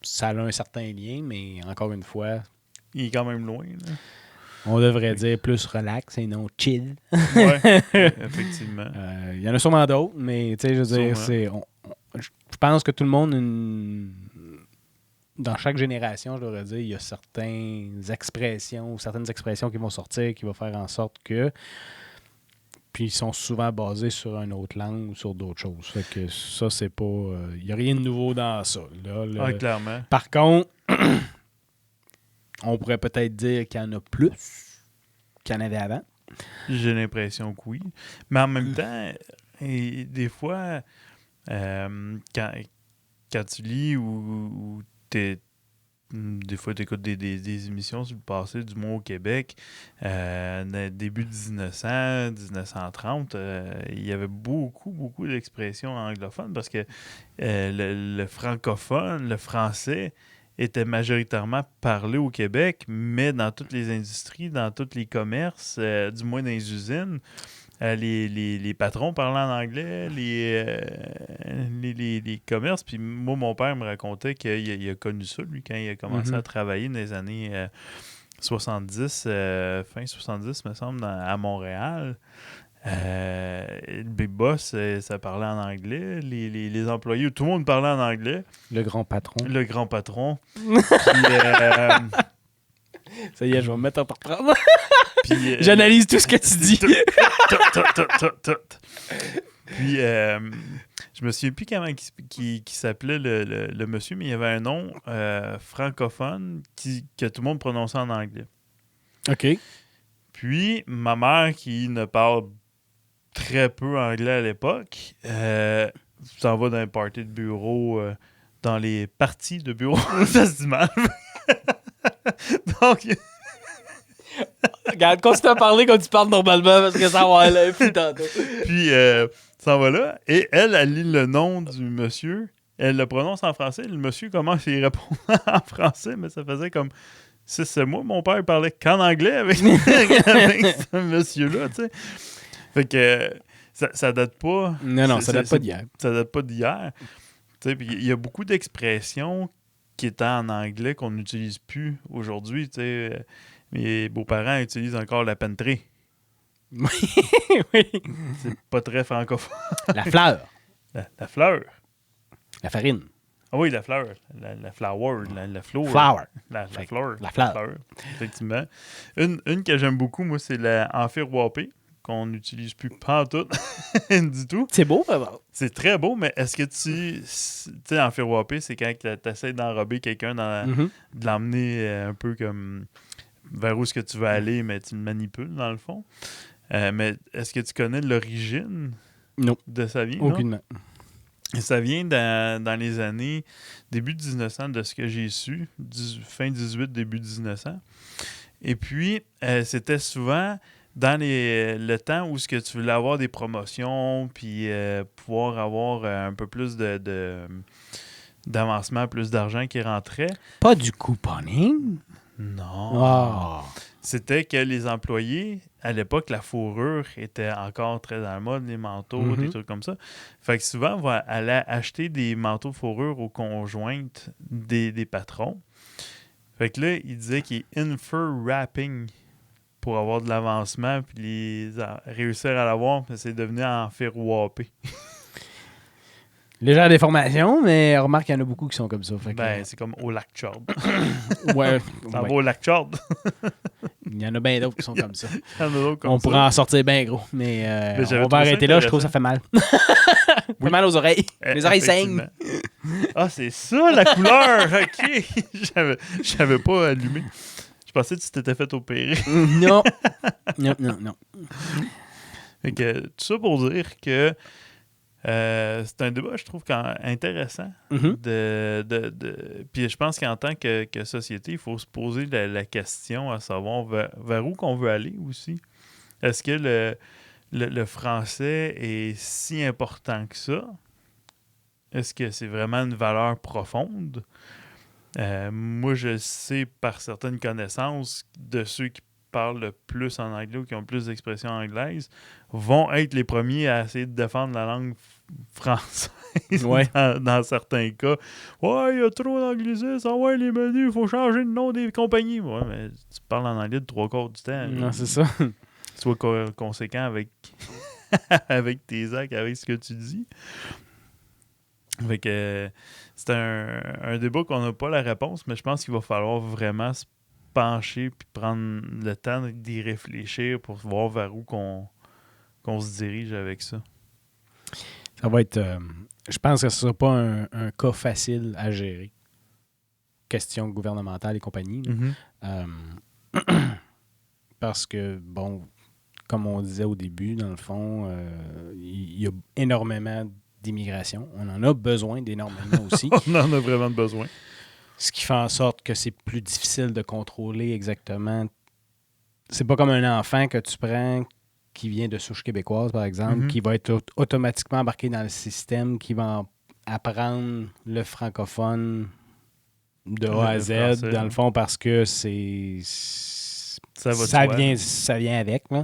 Ça a un certain lien, mais encore une fois... Il est quand même loin, là. On devrait dire plus relax et non chill. Oui, effectivement. Il y en a sûrement d'autres, mais tu sais, je veux dire, je pense que tout le monde, dans chaque génération, je devrais dire, il y a certaines expressions qui vont sortir, qui vont faire en sorte que Puis ils sont souvent basés sur une autre langue ou sur d'autres choses. Fait que ça, c'est pas... Il n'y a rien de nouveau dans ça. Là, Ah, clairement. Par contre, on pourrait peut-être dire qu'il y en a plus qu'il y en avait avant. J'ai l'impression que oui. Mais en même temps, et des fois, quand tu lis ou des fois, tu écoutes des émissions sur le passé, du moins au Québec, début 1900, 1930, il y avait beaucoup d'expressions anglophones parce que le francophone, le français, était majoritairement parlé au Québec, mais dans toutes les industries, dans tous les commerces, du moins dans les usines, les patrons parlaient en anglais, les commerces. Puis moi, mon père me racontait qu'il a connu ça, lui, quand il a commencé à travailler dans les années 70, fin 70, me semble, à Montréal. Le Big Boss, ça parlait en anglais. Les employés, tout le monde parlait en anglais. Le grand patron. Le grand patron. Puis, ça y est, je vais me mettre à te reprendre. puis, j'analyse tout ce que tu dis. Puis, je me souviens plus comment qui s'appelait le monsieur, mais il y avait un nom francophone que tout le monde prononçait en anglais. OK. Puis, ma mère, qui ne parle très peu anglais à l'époque, s'en va dans un party de bureau, dans les parties de bureau, ça se dit mal. Donc... Regarde, continue à parler comme tu parles normalement parce que ça va aller plus tantôt. Puis, s'en va là, et elle lit le nom du monsieur, elle le prononce en français, le monsieur commence à y répondre en français, mais ça faisait comme 6 mois, mon père parlait qu'en anglais avec ce monsieur-là, tu sais. Fait que ça date pas... Non, ça date pas d'hier. Ça date pas d'hier. Tu sais, puis il y a beaucoup d'expressions qui étaient en anglais qu'on n'utilise plus aujourd'hui, tu sais. Mes beaux-parents utilisent encore la pentrée. Oui. C'est pas très francophone. La fleur. La fleur. La farine. Ah oui, la fleur. La flower. La flower. Flower. La fleur. La fleur. Effectivement. Une que j'aime beaucoup, moi, c'est la enfiroapée, qu'on n'utilise plus pantoute du tout. C'est beau, mais bon. C'est très beau, mais est-ce que tu sais, enfiroapée, c'est quand tu essaies d'enrober quelqu'un, de l'emmener un peu comme vers où est-ce que tu veux aller, mais tu le manipules, dans le fond. Mais est-ce que tu connais l'origine de ça vient? Aucunement. Et ça vient dans les années début 1900, de ce que j'ai su, fin 18, début 1900. Et puis, c'était souvent dans le temps où ce que tu voulais avoir des promotions, puis pouvoir avoir un peu plus d'avancement, plus d'argent qui rentrait. Pas du couponing? Non. Oh. C'était que les employés, à l'époque, la fourrure était encore très dans la mode, les manteaux, des trucs comme ça. Fait que souvent, on va aller acheter des manteaux de fourrure aux conjointes des patrons. Fait que là, il disait qu'il est infer wrapping pour avoir de l'avancement, puis réussir à l'avoir, puis c'est devenu enfiroapé. Légère déformation, mais remarque qu'il y en a beaucoup qui sont comme ça. Fait que... c'est comme au lac Chord. Ouais. Ça va au lac Chord. Il y en a bien d'autres qui sont comme ça. On pourrait en sortir bien gros, mais on va arrêter là, je trouve que ça fait mal. Ça fait mal aux oreilles. Les oreilles saignent. Ah, c'est ça la couleur! OK! J'avais pas allumé. Je pensais que tu t'étais fait opérer. Non. Fait que, tout ça pour dire que c'est un débat, je trouve, intéressant. Puis je pense qu'en tant que société, il faut se poser la question à savoir vers où qu'on veut aller aussi. Est-ce que le français est si important que ça? Est-ce que c'est vraiment une valeur profonde? Moi, je sais par certaines connaissances de ceux qui parlent le plus en anglais ou qui ont plus d'expressions anglaises vont être les premiers à essayer de défendre la langue française dans certains cas. Ouais, il y a trop d'anglicisme, ouais, les menus, il faut changer le nom des compagnies. Ouais, mais tu parles en anglais de 3/4 du temps. Non, c'est ça. Sois conséquent avec avec tes actes, avec ce que tu dis. Fait que c'est un débat qu'on n'a pas la réponse, mais je pense qu'il va falloir vraiment se pencher puis prendre le temps d'y réfléchir pour voir vers où qu'on qu'on se dirige avec ça? Ça va être... je pense que ce ne sera pas un cas facile à gérer. Question gouvernementale et compagnie. Parce que, bon, comme on disait au début, dans le fond, il y a énormément d'immigration. On en a besoin d'énormément aussi. On en a vraiment besoin. Ce qui fait en sorte que c'est plus difficile de contrôler exactement. C'est pas comme un enfant que tu prends qui vient de souche québécoise, par exemple, qui va être automatiquement embarqué dans le système, qui va apprendre le francophone de A à Z, français, dans le fond, parce que ça vient avec. Là.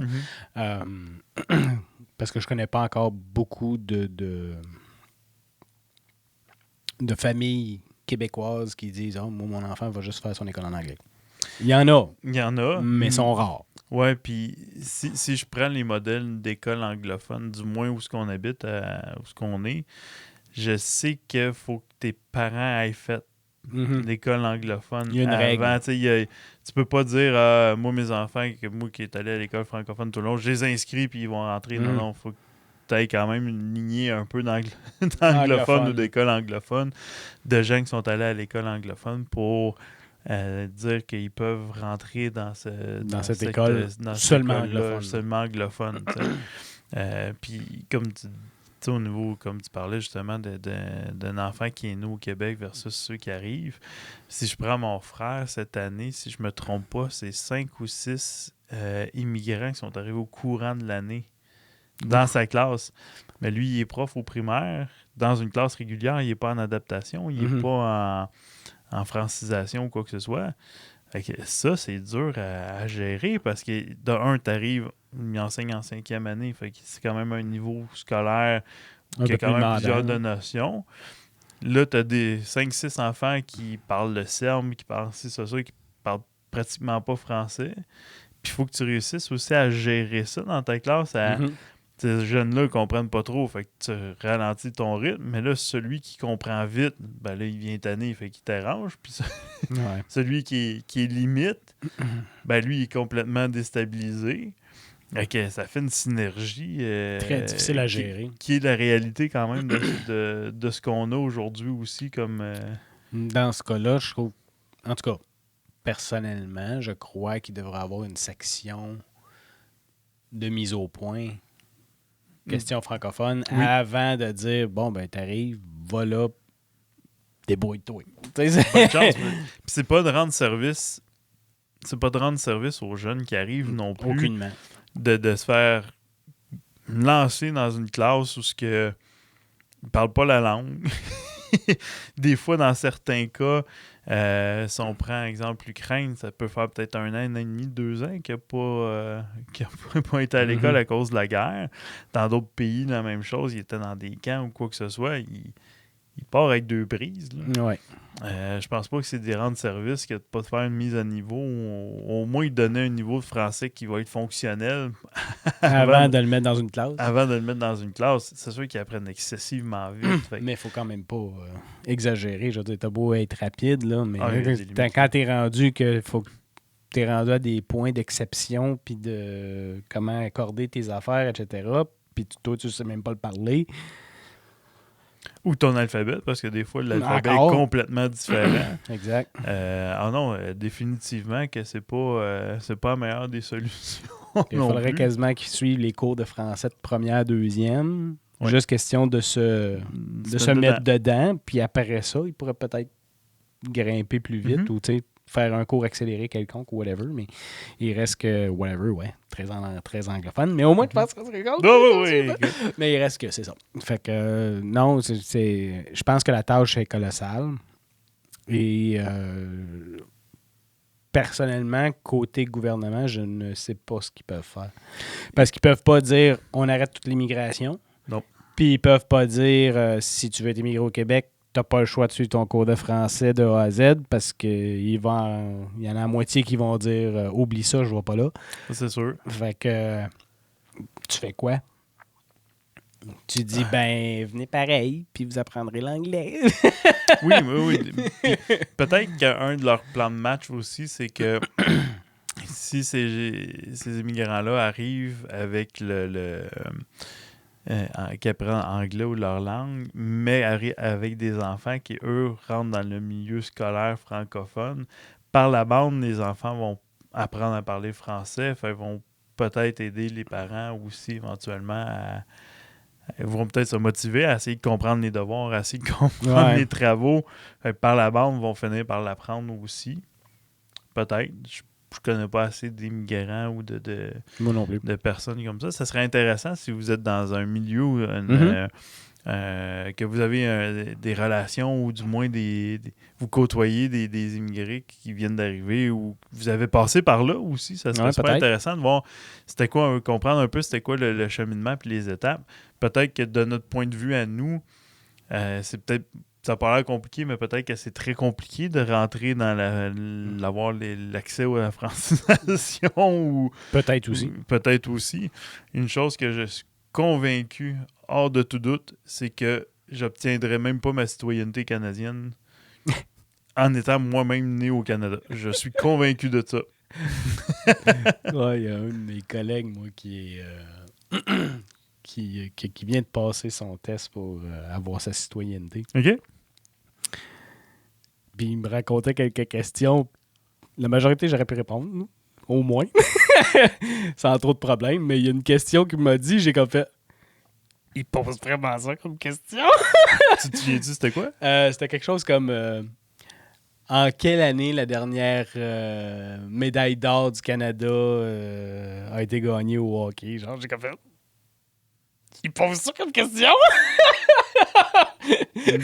Parce que je connais pas encore beaucoup de familles québécoises qui disent « Oh, moi, mon enfant va juste faire son école en anglais. » Il y en a. Mais ils sont rares. Ouais, puis si je prends les modèles d'écoles anglophones, du moins où ce qu'on habite, où ce qu'on est, je sais qu'il faut que tes parents aient fait l'école anglophone. Il y a une règle. Tu peux pas dire moi, mes enfants, moi qui est allé à l'école francophone tout le long, je les inscris puis ils vont rentrer. Non, faut que tu aies quand même une lignée un peu d'anglophone ou d'école anglophone, de gens qui sont allés à l'école anglophone pour dire qu'ils peuvent rentrer dans cette école seulement anglophone. Puis comme tu au niveau, comme tu parlais justement d'un enfant qui est né au Québec versus ceux qui arrivent, si je prends mon frère cette année, si je me trompe pas, c'est 5 ou 6 immigrants qui sont arrivés au courant de l'année dans sa classe. Mais lui, il est prof au primaire, dans une classe régulière, il n'est pas en adaptation, il n'est pas en francisation ou quoi que ce soit. Fait que ça, c'est dur à gérer parce que, de un, tu arrives, il enseigne en 5e année, fait que c'est quand même un niveau scolaire qui a quand même plusieurs de notions. Là, tu as des 5-6 enfants qui parlent le serbe, qui parlent qui parlent pratiquement pas français. Puis il faut que tu réussisses aussi à gérer ça dans ta classe. Ces jeunes-là ne comprennent pas trop, fait que tu ralentis ton rythme, mais là, celui qui comprend vite, ben là, il vient tanner, fait qu'il t'arrange, puis celui qui est limite, ben lui, il est complètement déstabilisé. Okay, ça fait une synergie très difficile à gérer. Qui est la réalité quand même de ce qu'on a aujourd'hui aussi comme... Dans ce cas-là, je trouve, en tout cas, personnellement, je crois qu'il devrait y avoir une section de mise au point question francophone avant de dire bon ben t'arrives, va là, débrouille-toi. Bonne chance. Puis c'est pas de rendre service aux jeunes qui arrivent non plus. Aucunement. De se faire lancer dans une classe où ils ne parlent pas la langue. Des fois, dans certains cas, si on prend, exemple, l'Ukraine, ça peut faire peut-être 1 an et demi, 2 ans qu'il n'a pas été à l'école à cause de la guerre. Dans d'autres pays, la même chose. Il était dans des camps ou quoi que ce soit. Il part avec 2 prises. Ouais. Je pense pas que c'est des rendre service que de pas faire une mise à niveau. Au moins, il donner un niveau de français qui va être fonctionnel. Avant de le mettre dans une classe. Avant de le mettre dans une classe. C'est sûr qu'ils apprennent excessivement vite. Mais il faut quand même pas exagérer. Je veux dire, t'as beau être rapide, là, mais quand t'es rendu t'es rendu à des points d'exception puis de comment accorder tes affaires, etc. Puis toi, tu sais même pas le parler. Ou ton alphabet, parce que des fois, l'alphabet est complètement différent. Exact. Non, définitivement que c'est pas la meilleure des solutions. Il faudrait quasiment qu'ils suivent les cours de français de première, deuxième. Oui. Juste question de se mettre dedans. Puis après ça, ils pourraient peut-être grimper plus vite ou faire un cours accéléré quelconque ou whatever. Mais il reste que whatever, très anglophone. Mais au moins, tu penses que ça serait cool. Oui. Mais il reste que c'est ça. Fait que non, je pense que la tâche est colossale. Et personnellement, côté gouvernement, je ne sais pas ce qu'ils peuvent faire. Parce qu'ils peuvent pas dire on arrête toute l'immigration. Non. Puis ils peuvent pas dire si tu veux t'immigrer au Québec, t'as pas le choix de suivre ton cours de français de A à Z parce qu'il y en a la moitié qui vont dire oublie ça, je vais pas là. C'est sûr. Fait que tu fais quoi? Tu dis, venez pareil, puis vous apprendrez l'anglais. Oui. Puis, peut-être qu'un de leurs plans de match aussi, c'est que si ces immigrants-là arrivent avec qui apprennent anglais ou leur langue, mais avec des enfants qui, eux, rentrent dans le milieu scolaire francophone, par la bande, les enfants vont apprendre à parler français, ils vont peut-être aider les parents aussi éventuellement ils vont peut-être se motiver à essayer de comprendre les devoirs, à essayer de comprendre les travaux. Par la bande, ils vont finir par l'apprendre aussi. Peut-être. Je connais pas assez d'immigrants ou Moi non plus. de personnes comme ça. Ça serait intéressant si vous êtes dans un milieu où que vous avez des relations ou du moins vous côtoyez des immigrés qui viennent d'arriver ou vous avez passé par là aussi. Ça serait super intéressant de voir comprendre un peu c'était quoi le cheminement puis les étapes. Peut-être que de notre point de vue à nous, c'est peut-être ça n'a pas l'air compliqué, mais peut-être que c'est très compliqué de rentrer dans l'avoir l'accès à la francisation. Ou peut-être aussi. Peut-être aussi. Une chose que je suis convaincu, hors de tout doute, c'est que j'obtiendrai même pas ma citoyenneté canadienne en étant moi-même né au Canada. Je suis convaincu de ça. Il y a un de mes collègues, moi, qui est... Qui vient de passer son test pour avoir sa citoyenneté. OK. Puis il me racontait quelques questions. La majorité, j'aurais pu répondre, au moins. Sans trop de problèmes. Mais il y a une question qu'il m'a dit, j'ai comme fait... Il pose vraiment ça comme question? Tu te souviens-tu, c'était quoi? C'était quelque chose comme... en quelle année la dernière médaille d'or du Canada a été gagnée au hockey? Genre, j'ai comme fait... Il pose ça comme question?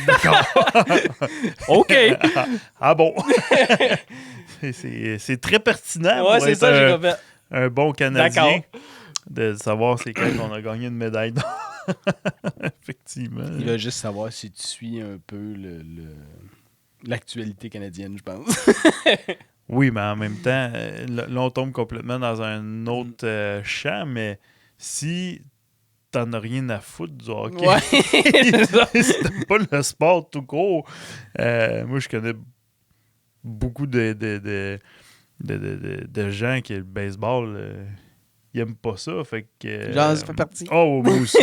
D'accord. OK. Ah bon? c'est très pertinent ouais, pour c'est être ça, j'ai comme fait... un bon Canadien. D'accord. De savoir c'est quand on a gagné une médaille d'or. Effectivement. Il va juste savoir si tu suis un peu l'actualité canadienne, je pense. Oui, mais en même temps, là, on tombe complètement dans un autre champ, mais si t'en as rien à foutre du hockey, Ouais. si t'aimes pas le sport tout court, moi, je connais beaucoup de gens qui, le baseball... ils n'aiment pas ça, fait que... Genre, ça fait partie. Oh, moi aussi.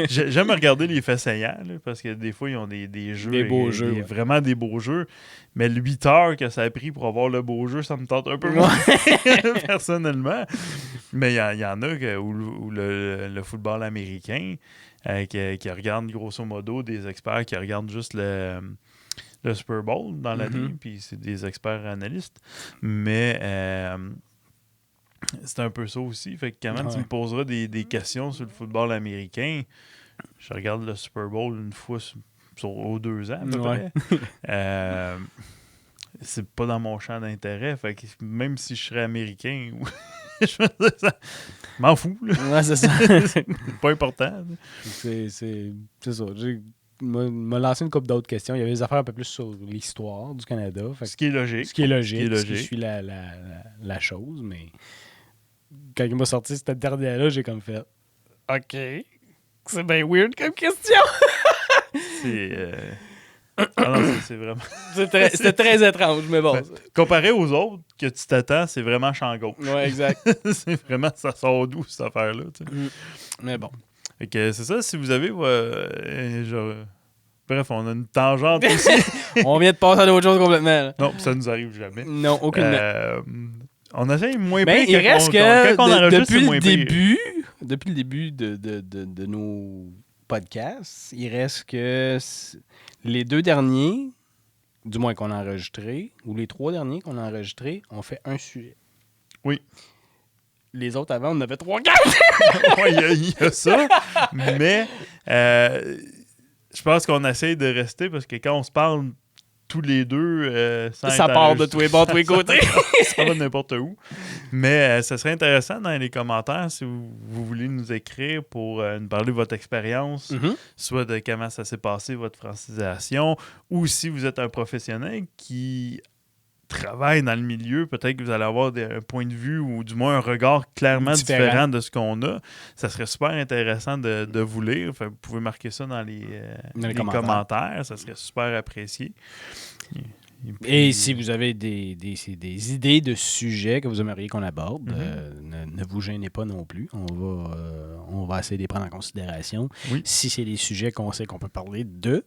J'aime regarder les faits saillants, là, parce que des fois, ils ont des jeux... Des beaux jeux, ouais. Vraiment des beaux jeux. Mais le 8 heures que ça a pris pour avoir le beau jeu, ça me tente un peu moins, personnellement. Mais il y en a où le football américain, qui regardent grosso modo des experts qui regardent juste le Super Bowl dans l'année, puis c'est des experts analystes. Mais... c'est un peu ça aussi. Fait que quand tu me poseras des questions sur le football américain, je regarde le Super Bowl une fois aux 2 ans à peu près. C'est pas dans mon champ d'intérêt. Fait que même si je serais américain, je m'en fous. Là. Ouais, c'est ça. C'est pas important. C'est ça. M'a lancé une couple d'autres questions. Il y avait des affaires un peu plus sur l'histoire du Canada. Ce qui est logique. Ce qui suit la chose, mais... Quand il m'a sorti cette dernière-là, j'ai comme fait « OK, c'est bien weird comme question! » C'est vraiment... C'était très étrange, mais bon. Comparé aux autres que tu t'attends, c'est vraiment champ gauche. Ouais, exact. C'est vraiment, ça sort d'où, cette affaire-là. Tu sais. Mais bon. Fait que c'est ça, si vous avez... Bref, on a une tangente ici. On vient de passer à d'autres choses complètement. Là. Non, ça nous arrive jamais. Non, aucunement. On essaye moins pire. Il reste que depuis le début de nos podcasts, il reste que les 2 derniers, du moins qu'on a enregistrés, ou les 3 derniers qu'on a enregistrés, on fait un sujet. Oui. Les autres avant, on en avait 3-4. Oui, il y a ça. Mais je pense qu'on essaye de rester parce que quand on se parle tous les deux, ça part de tous les bords, tous les côtés. Ça va n'importe où. Mais ça serait intéressant dans les commentaires si vous voulez nous écrire pour nous parler de votre expérience, soit de comment ça s'est passé, votre francisation, ou si vous êtes un professionnel qui travaille dans le milieu, peut-être que vous allez avoir un point de vue ou du moins un regard clairement différent de ce qu'on a. Ça serait super intéressant de vous lire. Enfin, vous pouvez marquer ça dans les commentaires. Ça serait super apprécié. Et si vous avez des idées de sujets que vous aimeriez qu'on aborde, ne vous gênez pas non plus. On va essayer de les prendre en considération. Oui. Si c'est des sujets qu'on sait qu'on peut parler de.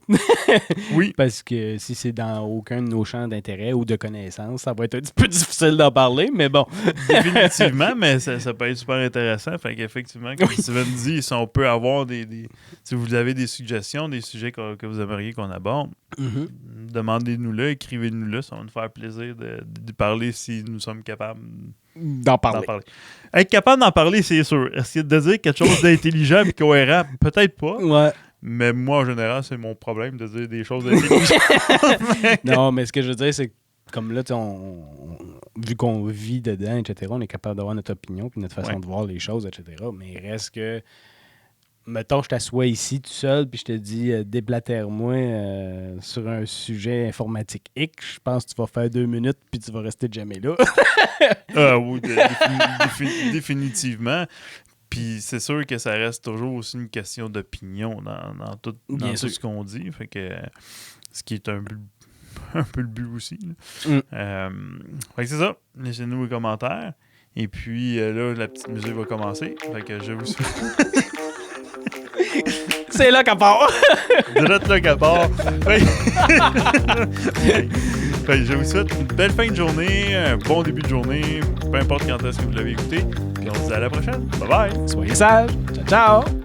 Oui. Parce que si c'est dans aucun de nos champs d'intérêt ou de connaissances, ça va être un petit peu difficile d'en parler, mais bon. Définitivement, mais ça peut être super intéressant. Fait qu'effectivement, comme Steven dit, si on peut avoir si vous avez des suggestions, des sujets que vous aimeriez qu'on aborde, demandez-nous-le, écrivez-nous-le. Ça va nous faire plaisir de parler si nous sommes capables d'en parler. Être capable d'en parler, c'est sûr. Est-ce que de dire quelque chose d'intelligent et cohérent? Peut-être pas. Ouais. Mais moi, en général, c'est mon problème de dire des choses intelligentes. Non, mais ce que je veux dire, c'est que comme là, vu qu'on vit dedans, etc., on est capable d'avoir notre opinion puis notre façon de voir les choses, etc. Mais il reste que, mettons, je t'assois ici tout seul puis je te dis déblatère-moi sur un sujet informatique X, je pense que tu vas faire 2 minutes puis tu vas rester jamais là. Oui, définitivement. Puis c'est sûr que ça reste toujours aussi une question d'opinion dans tout ce qu'on dit. Fait que ce qui est un peu le but aussi. Fait que c'est ça. Laissez-nous les commentaires. Et puis là, la petite musique va commencer. Fait que je vous souhaite... C'est là qu'à part! Direct là qu'à part. Fait que je vous souhaite une belle fin de journée, un bon début de journée, peu importe quand est-ce que vous l'avez écouté. Puis on se dit à la prochaine. Bye bye! Soyez sages! Ciao, ciao!